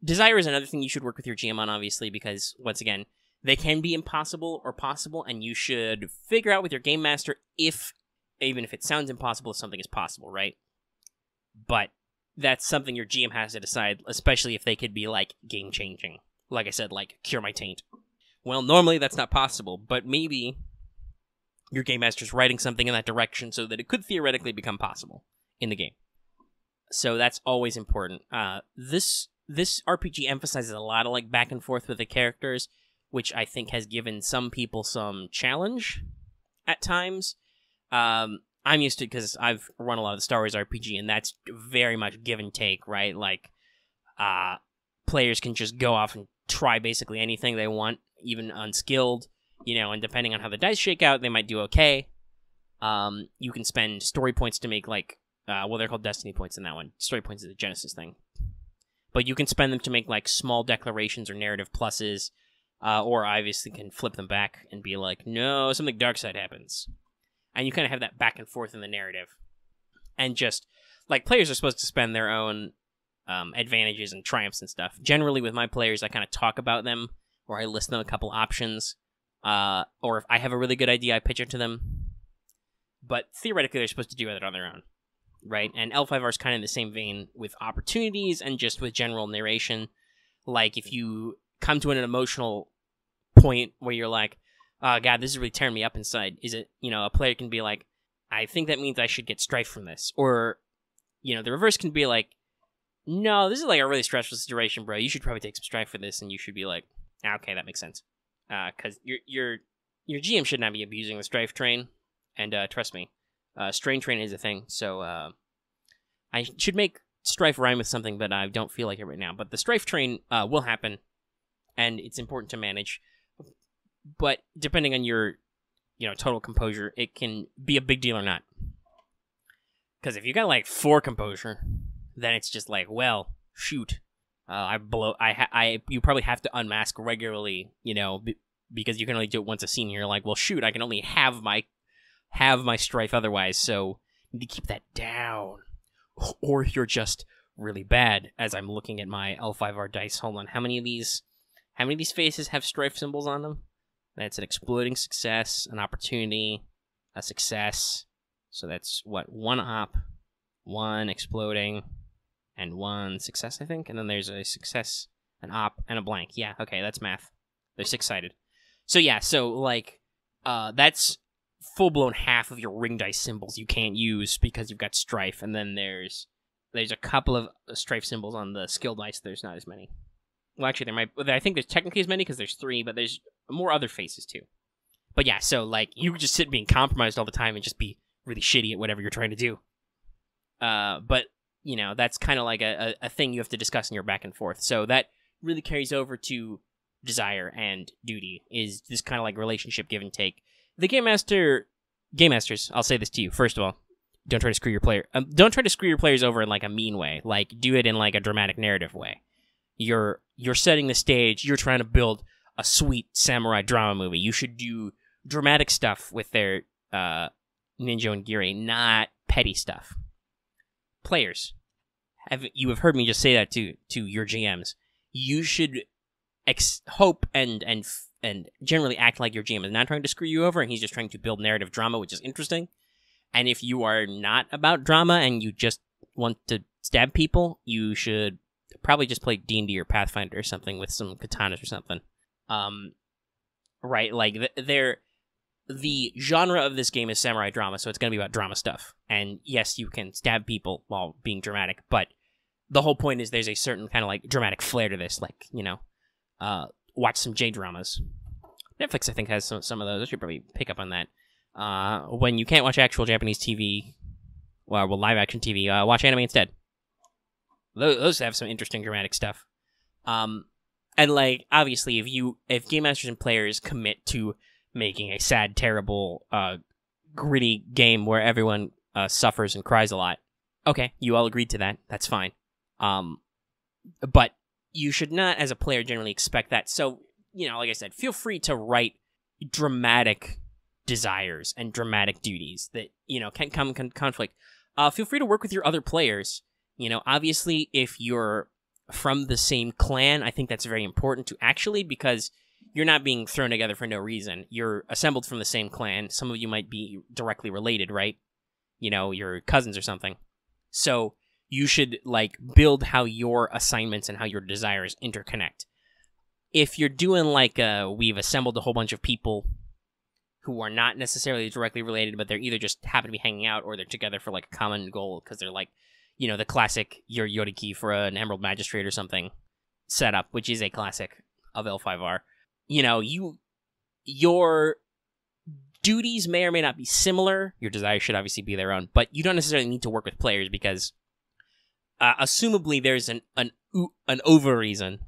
desire is another thing you should work with your GM on, obviously, because, once again, they can be impossible or possible, and you should figure out with your game master even if it sounds impossible, if something is possible, right? But that's something your GM has to decide, especially if they could be, like, game-changing. Like I said, like, cure my taint. Well, normally that's not possible, but maybe your game master's writing something in that direction so that it could theoretically become possible in the game. So that's always important. This RPG emphasizes a lot of, like, back and forth with the characters, which I think has given some people some challenge at times. I'm used to it because I've run a lot of the Star Wars RPG, and that's very much give and take, right? Like, players can just go off and try basically anything they want, even unskilled, and depending on how the dice shake out, they might do okay. You can spend story points to make, like, they're called destiny points in that one. Story points is a Genesis thing. But you can spend them to make, like, small declarations or narrative pluses, or obviously can flip them back and be like, no, something dark side happens. And you kind of have that back and forth in the narrative. And just, like, players are supposed to spend their own advantages and triumphs and stuff. Generally, with my players, I kind of talk about them, or I list them a couple options, or if I have a really good idea, I pitch it to them. But theoretically, they're supposed to do it on their own, right? And L5R is kind of in the same vein with opportunities and just with general narration. Like, if you come to an emotional point where you're like, oh, God, this is really tearing me up inside, is it, a player can be like, I think that means I should get strife from this. Or, the reverse can be like, no, this is like a really stressful situation, bro. You should probably take some strife for this, and you should be like, okay, that makes sense. Because your GM should not be abusing the strife train, and trust me, strain train is a thing, so I should make strife rhyme with something, but I don't feel like it right now. But the strife train will happen, and it's important to manage. But depending on your, total composure, it can be a big deal or not. Because if you got like 4 composure, then it's just like, well, shoot, you probably have to unmask regularly, because you can only do it once a scene. You're like, well, shoot, I can only have my strife otherwise, so you need to keep that down. Or you're just really bad. As I'm looking at my L5R dice, hold on, how many of these faces have strife symbols on them? That's an exploding success, an opportunity, a success. So that's what, 1 op, 1 exploding, and 1 success, I think. And then there's a success, an op, and a blank. Yeah, okay, that's math. They're 6-sided. So yeah, that's full-blown half of your ring dice symbols you can't use because you've got strife. And then there's a couple of strife symbols on the skill dice. There's not as many. Well, actually, I think there's technically as many because there's 3, but there's more other faces too. But yeah, so like you could just sit being compromised all the time and just be really shitty at whatever you're trying to do. But that's kind of like a thing you have to discuss in your back and forth. So that really carries over to desire and duty, is this kind of like relationship give and take. The game masters, I'll say this to you first of all. Don't try to screw your player. Don't try to screw your players over in like a mean way. Like do it in like a dramatic narrative way. You're setting the stage. You're trying to build a sweet samurai drama movie. You should do dramatic stuff with their Ninjo and Giri, not petty stuff. Players, you have heard me just say that to your GMs. You should hope and generally act like your GM is not trying to screw you over, and he's just trying to build narrative drama, which is interesting. And if you are not about drama and you just want to stab people, you should probably just play D&D or Pathfinder or something with some katanas or something. Right, like the genre of this game is samurai drama, so it's going to be about drama stuff. And yes, you can stab people while being dramatic, but the whole point is there's a certain kind of like dramatic flair to this. Like, watch some J-dramas. Netflix, I think, has some of those. I should probably pick up on that. When you can't watch actual Japanese TV, well, live-action TV, watch anime instead. Those have some interesting dramatic stuff. And like, obviously, if game masters and players commit to making a sad, terrible, gritty game where everyone suffers and cries a lot, okay, you all agreed to that. That's fine. But you should not, as a player, generally expect that. So, like I said, feel free to write dramatic desires and dramatic duties that, can come in conflict. Feel free to work with your other players. Obviously, if you're from the same clan, I think that's very important to actually, because you're not being thrown together for no reason. You're assembled from the same clan. Some of you might be directly related, right? Your cousins or something. So you should, like, build how your assignments and how your desires interconnect. If you're doing, like, we've assembled a whole bunch of people who are not necessarily directly related, but they're either just happen to be hanging out or they're together for, like, a common goal, because they're, like, the classic your Yoriki for an Emerald Magistrate or something setup, which is a classic of L5R. Your duties may or may not be similar. Your desires should obviously be their own, but you don't necessarily need to work with players because, assumably, there's an over reason,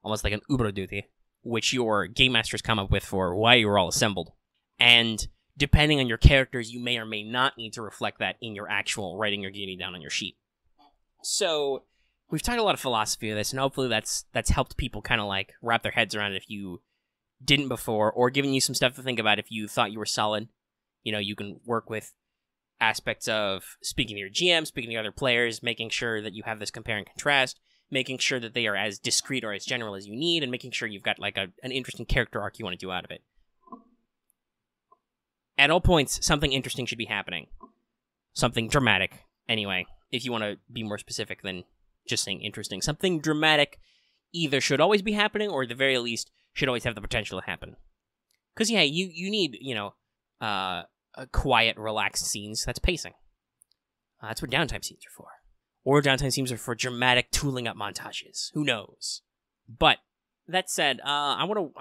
almost like an uber duty, which your game masters come up with for why you were all assembled. And depending on your characters, you may or may not need to reflect that in your actual writing your duty down on your sheet. So we've talked a lot of philosophy of this, and hopefully that's helped people kind of like wrap their heads around it if you didn't before, or given you some stuff to think about if you thought you were solid. You can work with aspects of speaking to your GM, speaking to other players, making sure that you have this compare and contrast, making sure that they are as discreet or as general as you need, and making sure you've got like an interesting character arc you want to do out of it. At all points, something interesting should be happening. Something dramatic, anyway, if you want to be more specific than just saying interesting. Something dramatic either should always be happening, or at the very least, should always have the potential to happen. Because, yeah, you need, quiet, relaxed scenes. That's pacing. That's what downtime scenes are for. Or downtime scenes are for dramatic tooling up montages. Who knows? But, that said, I want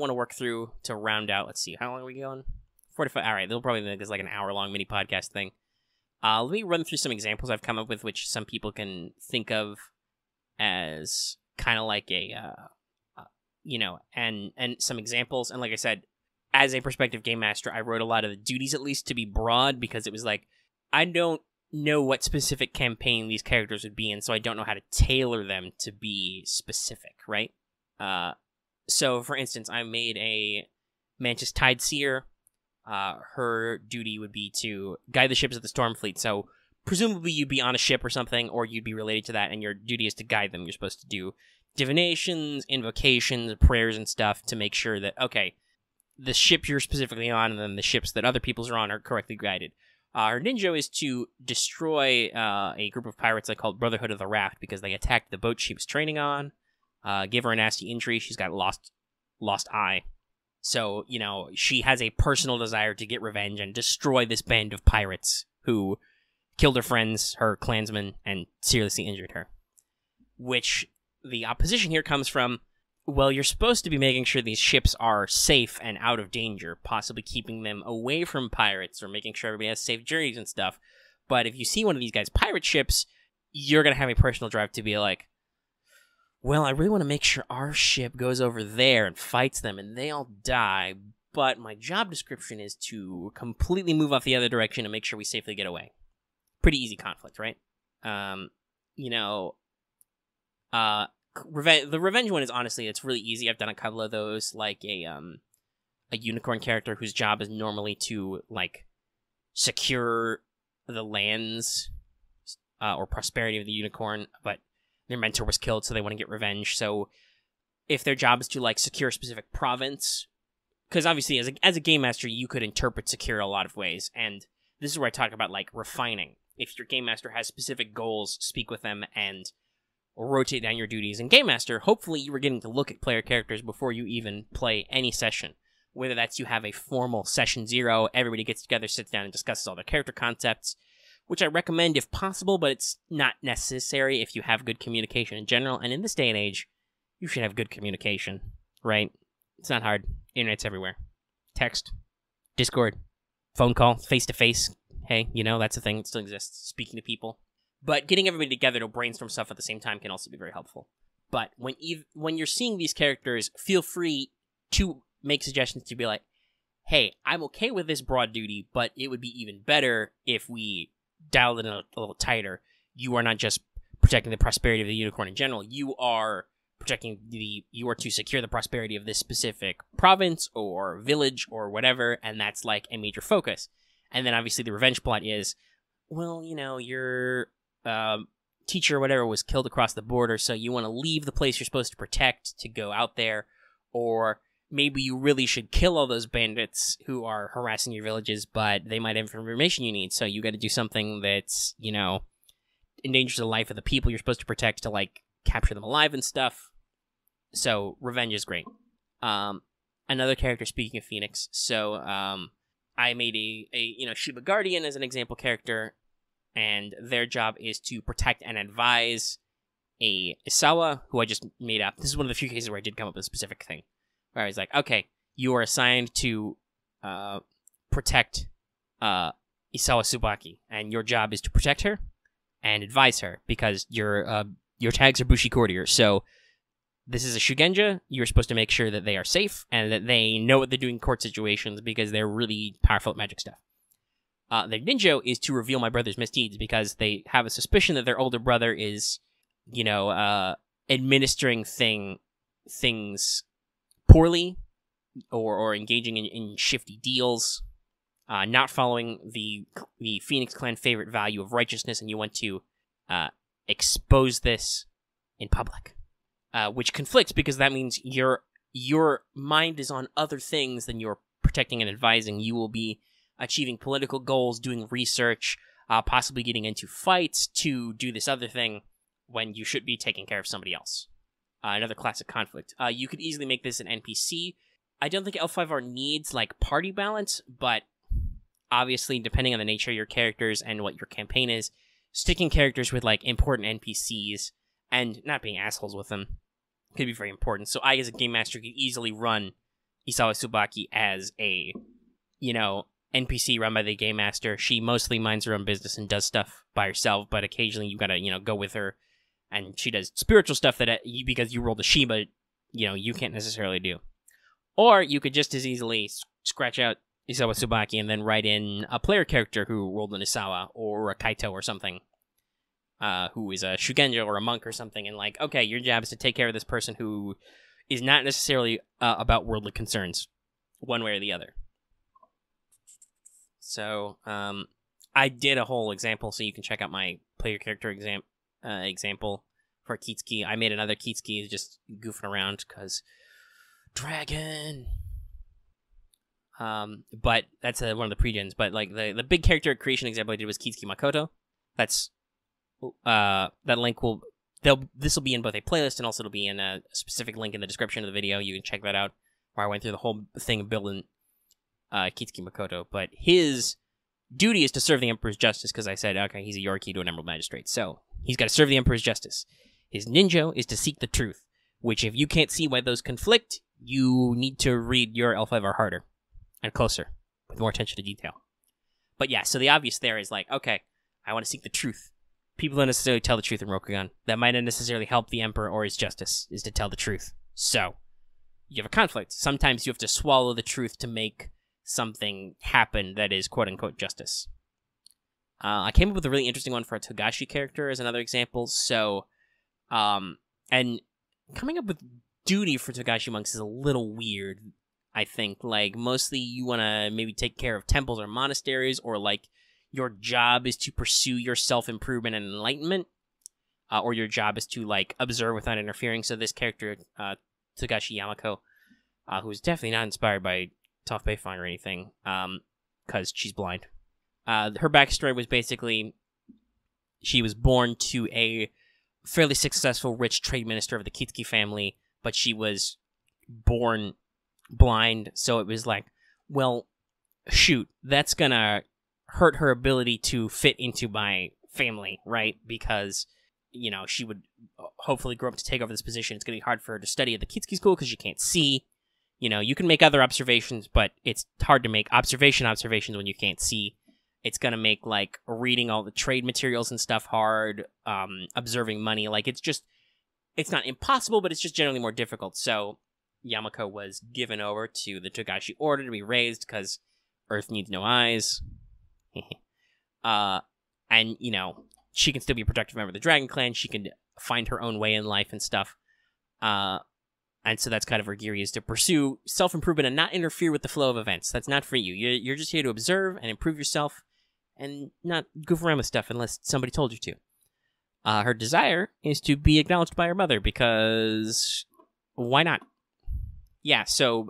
to work through to round out, let's see, how long are we going? 45, alright, they'll probably make this like an hour-long mini podcast thing. Let me run through some examples I've come up with, which some people can think of as kind of like a, and some examples. And like I said, as a prospective game master, I wrote a lot of the duties, at least, to be broad, because it was like, I don't know what specific campaign these characters would be in, so I don't know how to tailor them to be specific, right? So, for instance, I made a Mantis Tideseer. Her duty would be to guide the ships of the Stormfleet, so presumably you'd be on a ship or something, or you'd be related to that, and your duty is to guide them. You're supposed to do divinations, invocations, prayers, and stuff to make sure that, okay, the ship you're specifically on and then the ships that other people's are on are correctly guided. Her Ninjo is to destroy a group of pirates I called Brotherhood of the Raft because they attacked the boat she was training on, give her a nasty injury. She's got lost eye. So, she has a personal desire to get revenge and destroy this band of pirates who killed her friends, her clansmen, and seriously injured her. Which, the opposition here comes from, well, you're supposed to be making sure these ships are safe and out of danger, possibly keeping them away from pirates or making sure everybody has safe journeys and stuff. But if you see one of these guys' pirate ships, you're going to have a personal drive to be like, well, I really want to make sure our ship goes over there and fights them and they all die, but my job description is to completely move off the other direction and make sure we safely get away. Pretty easy conflict, right? The revenge one is honestly, it's really easy. I've done a couple of those, like a unicorn character whose job is normally to, like, secure the lands or prosperity of the unicorn, but their mentor was killed, so they want to get revenge. So if their job is to, like, secure a specific province, because obviously as a game master, you could interpret secure a lot of ways, and this is where I talk about, like, refining. If your game master has specific goals, speak with them and rotate down your duties. And game master, hopefully you were getting to look at player characters before you even play any session. Whether that's you have a formal session 0, everybody gets together, sits down, and discusses all their character concepts, which I recommend if possible, but it's not necessary if you have good communication in general. And in this day and age, you should have good communication, right? It's not hard. Internet's everywhere. Text, Discord, phone call, face-to-face. Hey, that's a thing that still exists. Speaking to people. But getting everybody together to brainstorm stuff at the same time can also be very helpful. But when you're seeing these characters, feel free to make suggestions to be like, hey, I'm okay with this broad duty, but it would be even better if we dialed it in a little tighter. You are not just protecting the prosperity of the unicorn in general. You are you are to secure the prosperity of this specific province or village or whatever, and that's like a major focus. And then obviously the revenge plot is, well, your teacher or whatever was killed across the border, so you want to leave the place you're supposed to protect to go out there, or maybe you really should kill all those bandits who are harassing your villages, but they might have information you need, so you got to do something that's, endangers the life of the people you're supposed to protect to, like, capture them alive and stuff. So, revenge is great. Another character, speaking of Phoenix, so, I made a Shiba Guardian as an example character, and their job is to protect and advise a Isawa, who I just made up. This is one of the few cases where I did come up with a specific thing. Where I was like, okay, you are assigned to protect Isawa Tsubaki, and your job is to protect her and advise her, because your tags are Bushi Courtier. So this is a Shugenja. You're supposed to make sure that they are safe and that they know what they're doing in court situations, because they're really powerful at magic stuff. The Ninjo is to reveal my brother's misdeeds, because they have a suspicion that their older brother is, administering things poorly, or engaging in shifty deals, not following the Phoenix Clan favorite value of righteousness, and you want to expose this in public, which conflicts, because that means your mind is on other things than you're protecting and advising. You will be achieving political goals, doing research, possibly getting into fights to do this other thing when you should be taking care of somebody else. Another classic conflict. You could easily make this an NPC. I don't think L5R needs, like, party balance, but obviously, depending on the nature of your characters and what your campaign is, sticking characters with, like, important NPCs and not being assholes with them could be very important. So I, as a game master, could easily run Isawa Tsubaki as a, NPC run by the game master. She mostly minds her own business and does stuff by herself, but occasionally you gotta, go with her, and she does spiritual stuff that, because you rolled a Shiba, you can't necessarily do. Or you could just as easily scratch out Isawa Tsubaki and then write in a player character who rolled an Isawa, or a Kaito or something, who is a Shugenja or a monk or something, and like, okay, your job is to take care of this person who is not necessarily about worldly concerns, one way or the other. So, I did a whole example, so you can check out my player character example for Kitsuki. I made another Kitsuki just goofing around, because dragon. But that's one of the pre-gens. But like the big character creation example I did was Kitsuki Makoto. That's that link this will be in both a playlist, and also it'll be in a specific link in the description of the video. You can check that out, where I went through the whole thing building Kitsuki Makoto. But his duty is to serve the Emperor's justice, because I said, okay, he's a Yoriki to an Emerald Magistrate, so he's got to serve the Emperor's justice. His Ninjo is to seek the truth, which, if you can't see why those conflict, you need to read your L5R harder and closer, with more attention to detail. But yeah, so the obvious there is like, okay, I want to seek the truth. People don't necessarily tell the truth in Rokugan. That might not necessarily help the Emperor or his justice, is to tell the truth. So, you have a conflict. Sometimes you have to swallow the truth to make something happen that is quote-unquote justice. I came up with a really interesting one for a Togashi character as another example. So, and coming up with duty for Togashi monks is a little weird, I think. Like, mostly you want to maybe take care of temples or monasteries, or like your job is to pursue your self-improvement and enlightenment, or your job is to like observe without interfering. So this character, Togashi Yamako, who's definitely not inspired by Tough Bayfang or anything, because she's blind. Her backstory was basically she was born to a fairly successful rich trade minister of the Kitsuki family, but she was born blind, so it was like, well, shoot, that's gonna hurt her ability to fit into my family, right? Because, she would hopefully grow up to take over this position. It's gonna be hard for her to study at the Kitsuki school because she can't see. You can make other observations, but it's hard to make observations when you can't see. It's gonna make, like, reading all the trade materials and stuff hard, observing money. Like, it's not impossible, but it's just generally more difficult. So Yamako was given over to the Togashi Order to be raised, because Earth needs no eyes. And, you know, she can still be a productive member of the Dragon Clan. She can find her own way in life and stuff. And so that's kind of where Giri is, to pursue self-improvement and not interfere with the flow of events. That's not for you. You're just here to observe and improve yourself and not goof around with stuff unless somebody told you to. Her desire is to be acknowledged by her mother, because why not? Yeah, so,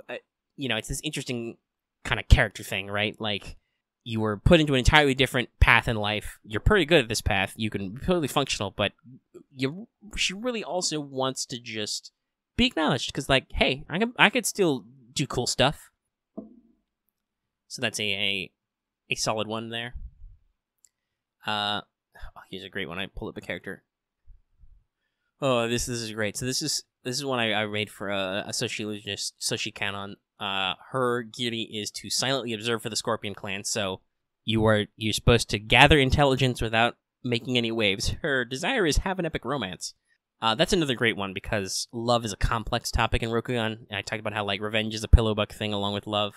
you know, it's this interesting kind of character thing, right? Like, you were put into an entirely different path in life. You're pretty good at this path. You can be totally functional, but she really also wants to just be acknowledged, because, like, hey, I could still do cool stuff. So that's a solid one there. Here's a great one. I pulled up a character. Oh, this is great. So this is one I made for a sociologist, Soshi Canon. Her Giri is to silently observe for the Scorpion Clan. So you're supposed to gather intelligence without making any waves. Her desire is have an epic romance. That's another great one, because love is a complex topic in Rokugan. I talked about how, like, revenge is a pillow buck thing along with love.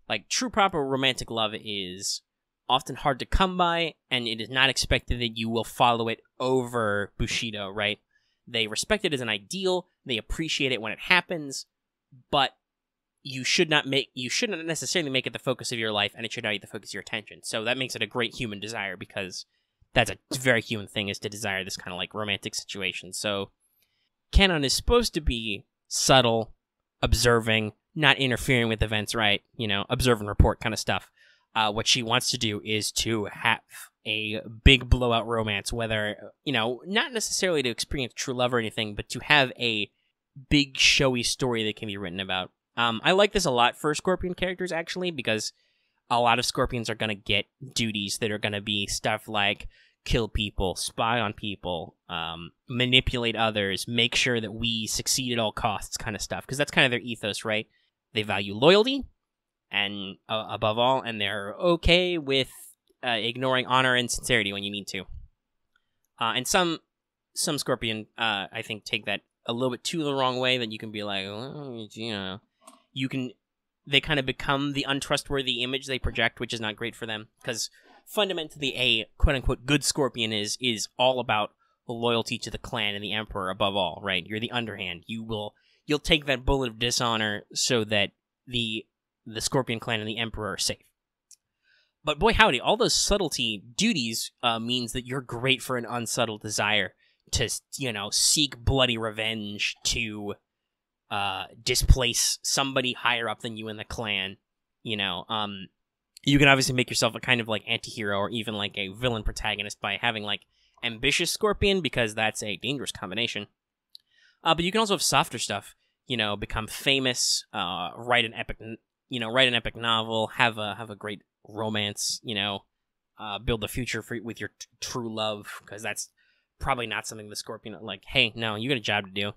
Like, true proper romantic love is often hard to come by, and it is not expected that you will follow it over Bushido, right? They respect it as an ideal, they appreciate it when it happens, but you should not necessarily make it the focus of your life, and it should not be the focus of your attention. So that makes it a great human desire, because that's a very human thing, is to desire this kind of, like, romantic situation. So Canon is supposed to be subtle, observing, not interfering with events, right? You know, observe and report kind of stuff. What she wants to do is to have a big blowout romance, whether, you know, not necessarily to experience true love or anything, but to have a big, showy story that can be written about. I like this a lot for Scorpion characters, actually, because a lot of Scorpions are going to get duties that are going to be stuff like kill people, spy on people, manipulate others, make sure that we succeed at all costs kind of stuff, because that's kind of their ethos, right? They value loyalty, and above all, and they're okay with ignoring honor and sincerity when you need to. And some Scorpion, I think, take that a little bit too the wrong way, that you can be like, well, you know, they kind of become the untrustworthy image they project, which is not great for them, because fundamentally a quote-unquote good Scorpion is all about loyalty to the clan and the Emperor above all, right? You're the underhand. You'll take that bullet of dishonor so that the Scorpion clan and the Emperor are safe. But boy howdy, all those subtlety duties means that you're great for an unsubtle desire to, you know, seek bloody revenge, to displace somebody higher up than you in the clan. You know, you can obviously make yourself a kind of, like, anti-hero or even, like, a villain protagonist by having, like, ambitious Scorpion, because that's a dangerous combination. But you can also have softer stuff, you know, become famous, write an epic novel, have a great romance, you know, build a future with your true love, because that's probably not something the Scorpion, like, hey, no, you got a job to do.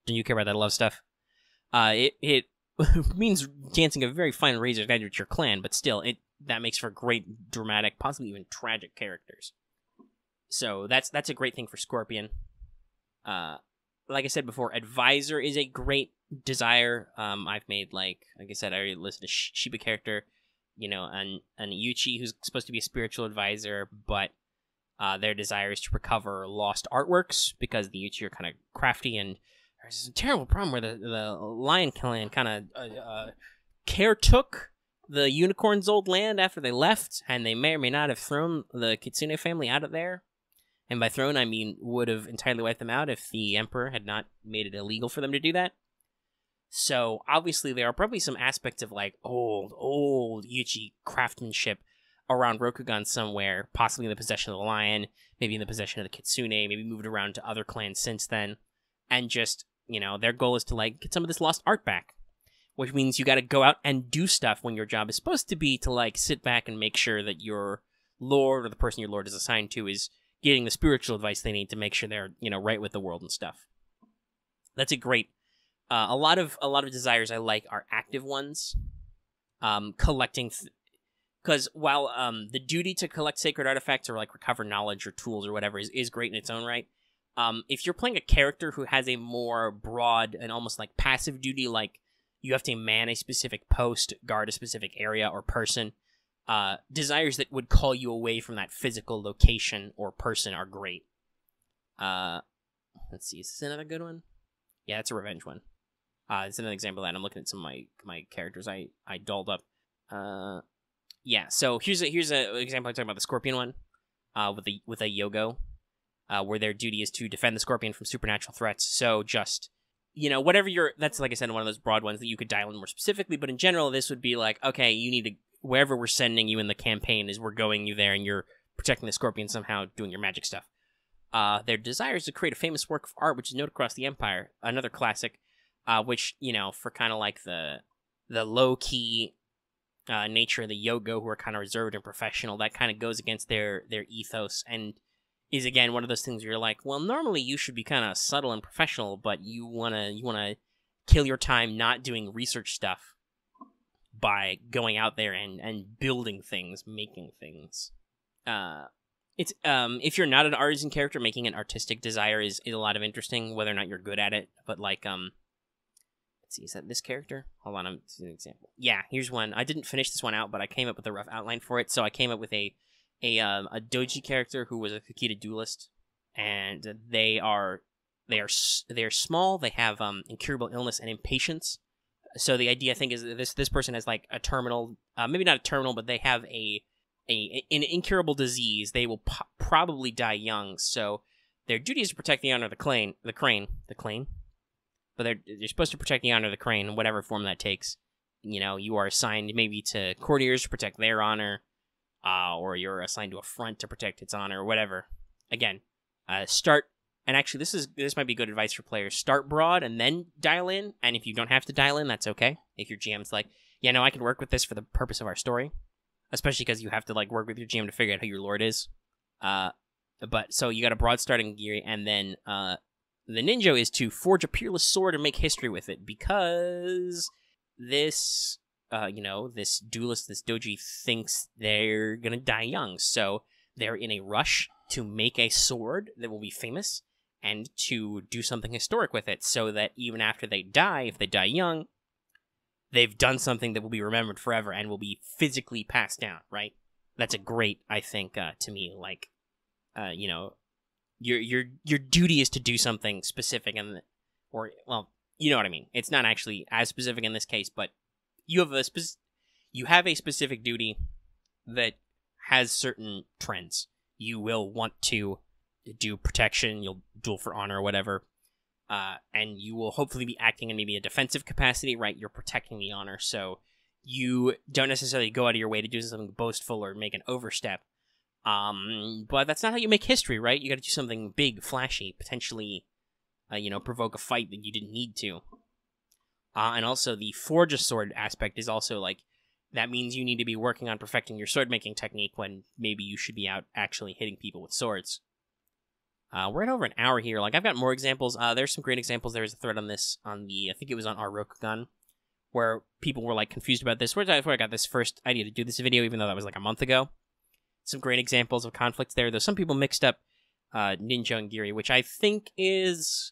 Do you care about that love stuff? It means dancing a very fine razor's edge with your clan, but still, that makes for great dramatic, possibly even tragic characters. So that's a great thing for Scorpion. Like I said before, Advisor is a great desire. I've made, like I said, I already listed a Shiba character, you know, and Yuchi, who's supposed to be a spiritual advisor, but their desire is to recover lost artworks, because the Yuchi are kind of crafty, and there's a terrible problem where the Lion Clan kind of took the unicorn's old land after they left, and they may or may not have thrown the Kitsune family out of there. And by thrown, I mean would have entirely wiped them out if the Emperor had not made it illegal for them to do that. So, obviously, there are probably some aspects of, like, old Yuchi craftsmanship around Rokugan somewhere, possibly in the possession of the Lion, maybe in the possession of the Kitsune, maybe moved around to other clans since then. And just, you know, their goal is to, like, get some of this lost art back. Which means you gotta go out and do stuff when your job is supposed to be to, like, sit back and make sure that your lord, or the person your lord is assigned to, is getting the spiritual advice they need to make sure they're, you know, right with the world and stuff. That's a great... a lot of desires I like are active ones. Collecting Because while the duty to collect sacred artifacts or like recover knowledge or tools or whatever is great in its own right, if you're playing a character who has a more broad and almost like passive duty, like you have to man a specific post, guard a specific area or person, desires that would call you away from that physical location or person are great. Let's see, is this another good one? Yeah, it's a revenge one. It's another example of that. I'm looking at some of my characters I dolled up. Yeah, so here's an example. I'm talking about the Scorpion one, with a Yogo, where their duty is to defend the Scorpion from supernatural threats. So just, whatever that's like I said, one of those broad ones that you could dial in more specifically. But in general, this would be like, okay, you need to, wherever we're sending you in the campaign is we're going you there, and you're protecting the Scorpion somehow, doing your magic stuff. Their desire is to create a famous work of art, which is known across the Empire. Another classic, which for kind of like the low key. Nature of the Yogo, who are kind of reserved and professional, that kind of goes against their ethos, and is again one of those things where you're like, well, normally you should be kind of subtle and professional, but you wanna kill your time not doing research stuff by going out there and building things, making things. It's if you're not an artisan character, making an artistic desire is a lot of interesting, whether or not you're good at it. But like let's see, is that this character? Hold on, I'm an example. Yeah, here's one. I didn't finish this one out, but I came up with a rough outline for it. So I came up with a doji character who was a Kakita duelist, and they are small. They have incurable illness and impatience. So the idea, I think, is that this person has like a terminal, maybe not a terminal, but they have an incurable disease. They will probably die young. So their duty is to protect the honor of the crane. But they're supposed to protect the honor of the crane in whatever form that takes. You are assigned maybe to courtiers to protect their honor, or you're assigned to a front to protect its honor, or whatever. Again, start, and actually this might be good advice for players. Start broad and then dial in, and if you don't have to dial in, that's okay. If your GM's like, yeah, no, I can work with this for the purpose of our story, especially because you have to like work with your GM to figure out who your lord is. But so you got a broad starting Giri, and then the Ninjo is to forge a peerless sword and make history with it, because this, this duelist, this doji, thinks they're gonna die young, so they're in a rush to make a sword that will be famous and to do something historic with it, so that even after they die, if they die young, they've done something that will be remembered forever and will be physically passed down, right? That's a great, I think, to me, like, Your duty is to do something specific, or you know what I mean. It's not actually as specific in this case, but you have a specific duty that has certain trends. You will want to do protection. You'll duel for honor or whatever, and you will hopefully be acting in maybe a defensive capacity. Right, you're protecting the honor, so you don't necessarily go out of your way to do something boastful or make an overstep. But that's not how you make history, right? You gotta do something big, flashy, potentially, provoke a fight that you didn't need to. And also the forge a sword aspect is also like, that means you need to be working on perfecting your sword making technique when maybe you should be out actually hitting people with swords. We're at over an hour here. Like, I've got more examples. There's some great examples. There was a thread on this I think it was on our Rokugan, where people were like confused about this. Where I got this first idea to do this video, even though that was like a month ago. Some great examples of conflicts there, though some people mixed up Ninjo and Giri, which I think is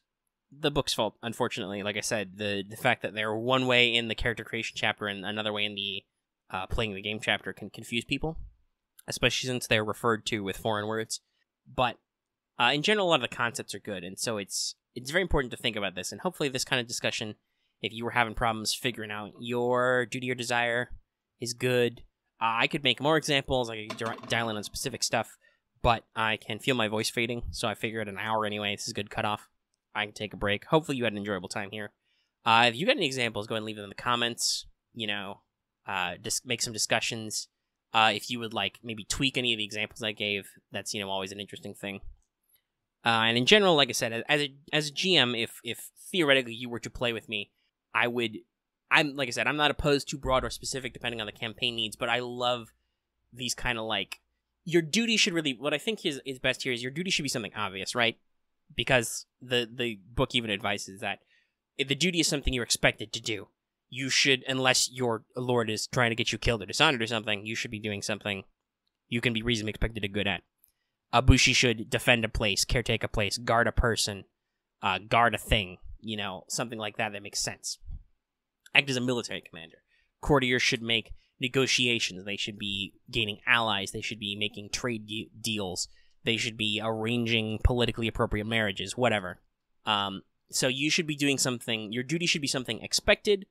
the book's fault, unfortunately. Like I said, the fact that they're one way in the character creation chapter and another way in the playing the game chapter can confuse people, especially since they're referred to with foreign words. But in general, a lot of the concepts are good, and so it's very important to think about this, and hopefully this kind of discussion, if you were having problems figuring out your duty or desire, is good. I could make more examples, I could dial in on specific stuff, but I can feel my voice fading, so I figured an hour anyway, this is a good cutoff. I can take a break. Hopefully you had an enjoyable time here. If you got any examples, go ahead and leave them in the comments, just make some discussions. If you would like maybe tweak any of the examples I gave, that's, always an interesting thing. And in general, like I said, as a GM, if theoretically you were to play with me, like I said, I'm not opposed to broad or specific depending on the campaign needs, but I love these kind of like, your duty should really, what I think is best here is your duty should be something obvious, right? Because the book even advises that the duty is something you're expected to do. you should, unless your lord is trying to get you killed or dishonored or something, you should be doing something you can be reasonably expected to good at. A bushi should defend a place, caretake a place, guard a person, guard a thing, something like that makes sense. Act as a military commander. Courtiers should make negotiations. They should be gaining allies. They should be making trade deals. They should be arranging politically appropriate marriages, whatever. So you should be doing something, your duty should be something expected,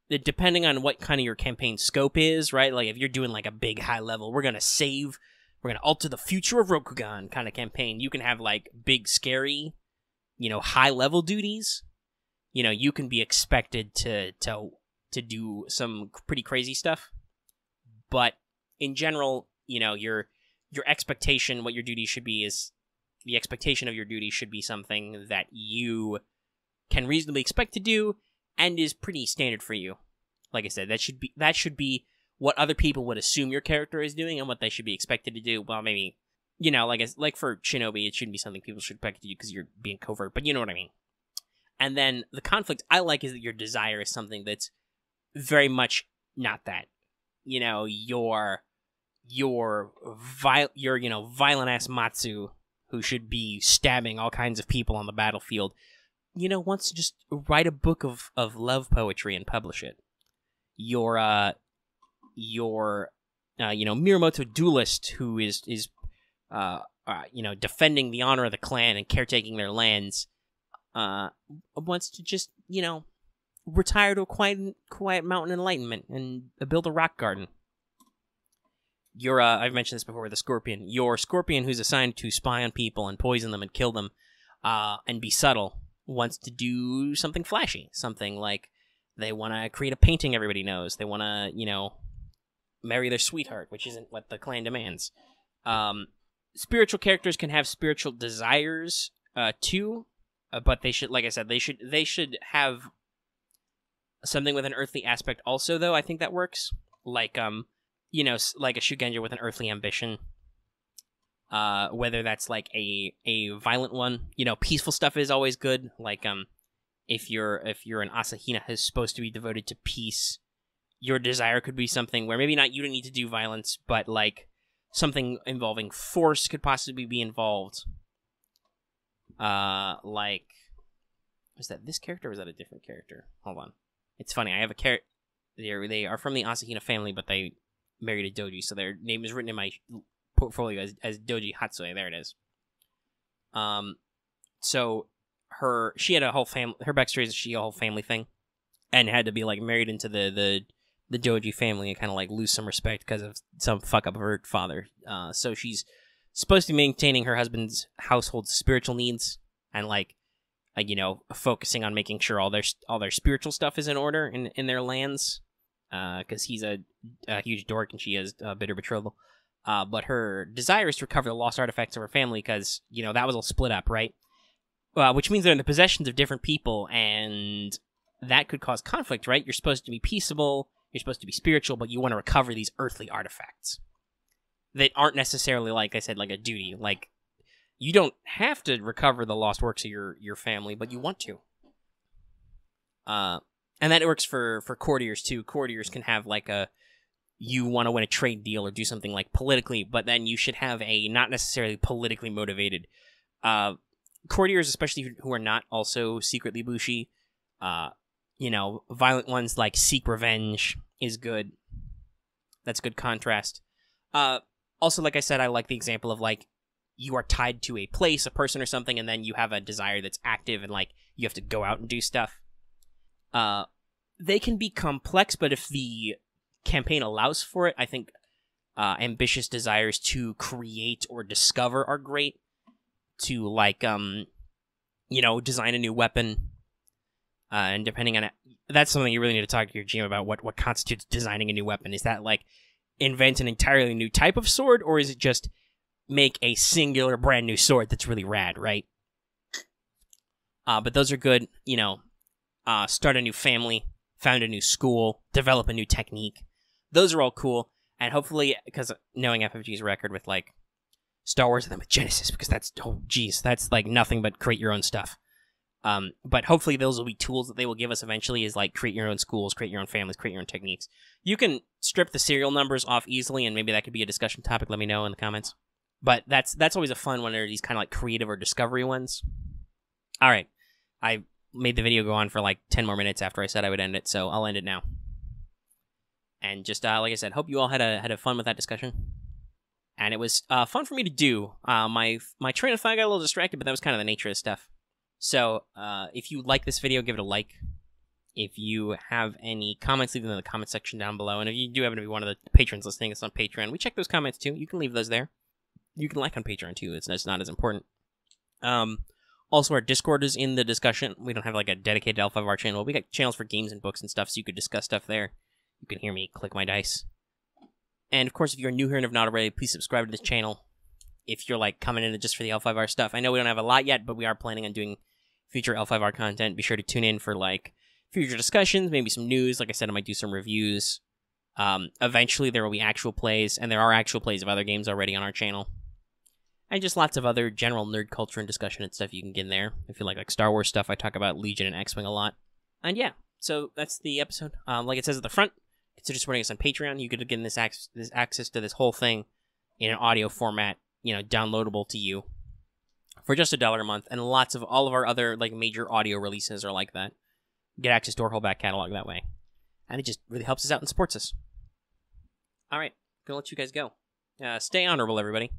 depending on what kind of your campaign scope is, right? Like, if you're doing, like, a big high level, we're going to alter the future of Rokugan kind of campaign, you can have, like, big, scary, high level duties. You can be expected to do some pretty crazy stuff. But in general, your expectation, what your duty should be, is the expectation of your duty should be something that you can reasonably expect to do and is pretty standard for you. Like I said, that should be what other people would assume your character is doing and what they should be expected to do. Well, maybe, like for Shinobi, it shouldn't be something people should expect to do because you're being covert, but you know what I mean. And then the conflict I like is that your desire is something that's very much not that. Your violent ass Matsu, who should be stabbing all kinds of people on the battlefield, wants to just write a book of love poetry and publish it. Your Mirumoto duelist, who is defending the honor of the clan and caretaking their lands, wants to just, retire to a quiet mountain enlightenment and build a rock garden. I've mentioned this before with the Scorpion. Your Scorpion, who's assigned to spy on people and poison them and kill them, and be subtle, wants to do something flashy. Something like they want to create a painting everybody knows. They want to, marry their sweetheart, which isn't what the clan demands. Spiritual characters can have spiritual desires, too, but they should, like I said, they should have something with an earthly aspect also, though. I think that works. Like, like a Shugenja with an earthly ambition. Whether that's like a violent one. Peaceful stuff is always good. Like, if you're an Asahina who's supposed to be devoted to peace, your desire could be something where maybe you don't need to do violence, but like something involving force could possibly be involved. Like, was that this character or was that a different character? Hold on. It's funny, I have a character. They are from the Asahina family, but they married a doji, so their name is written in my portfolio as Doji Hatsue. There it is. So she had a whole family. Her backstory is a whole family thing, and had to be like married into the doji family and kind of like lose some respect because of some fuck up of her father. So she's supposed to be maintaining her husband's household spiritual needs and like focusing on making sure all their spiritual stuff is in order in their lands. Because he's a huge dork and she has a bitter betrothal. But her desire is to recover the lost artifacts of her family because, that was all split up, right? Which means they're in the possessions of different people, and that could cause conflict, right? You're supposed to be peaceable, you're supposed to be spiritual, but you want to recover these earthly artifacts that aren't necessarily, like I said, like a duty. Like, you don't have to recover the lost works of your family, but you want to. And that works for courtiers, too. Courtiers can have, like, you want to win a trade deal or do something, like, politically, but then you should have a not necessarily politically motivated. Courtiers, especially who are not also secretly bushi, violent ones like seek revenge is good. That's good contrast. Also, like I said, I like the example of, like, you are tied to a place, a person or something, and then you have a desire that's active and, like, you have to go out and do stuff. They can be complex, but if the campaign allows for it, I think ambitious desires to create or discover are great. To, like, design a new weapon. And depending on it, that's something you really need to talk to your GM about, what constitutes designing a new weapon. Is that, like, invent an entirely new type of sword, or is it just make a singular brand new sword that's really rad, right? But those are good, start a new family, found a new school, develop a new technique. Those are all cool, and hopefully, because knowing FFG's record with, like, Star Wars and then with Genesis, because that's, that's, like, nothing but create your own stuff. But hopefully those will be tools that they will give us eventually, is like create your own schools, create your own families, create your own techniques. You can strip the serial numbers off easily, and maybe that could be a discussion topic. Let me know in the comments. But that's always a fun one. There are these kind of like creative or discovery ones. All right. I made the video go on for like 10 more minutes after I said I would end it, so I'll end it now. And just like I said, hope you all had a fun with that discussion. And it was fun for me to do. My train of thought got a little distracted, but that was kind of the nature of stuff. So if you like this video, give it a like. If you have any comments, leave them in the comment section down below. And if you do happen to be one of the patrons listening, it's on Patreon. We check those comments too. You can leave those there. You can like on Patreon too. It's not as important. Also, our Discord is in the discussion. We don't have like a dedicated L5R channel. We got channels for games and books and stuff, so you could discuss stuff there. You can hear me click my dice. And of course, if you're new here and have not already, please subscribe to this channel. If you're like coming in just for the L5R stuff, I know we don't have a lot yet, but we are planning on doing future L5R content. Be sure to tune in for like future discussions, maybe some news. Like I said, I might do some reviews. Eventually, there will be actual plays, and there are actual plays of other games already on our channel. And just lots of other general nerd culture and discussion and stuff you can get in there. If you like Star Wars stuff, I talk about Legion and X-Wing a lot. And yeah, so that's the episode. Like it says at the front, consider supporting us on Patreon. You could get this access to this whole thing in an audio format, downloadable to you for just $1 a month. And all of our other like major audio releases are like that. Get access to our whole back catalog that way. And it just really helps us out and supports us. All right, gonna let you guys go. Stay honorable, everybody.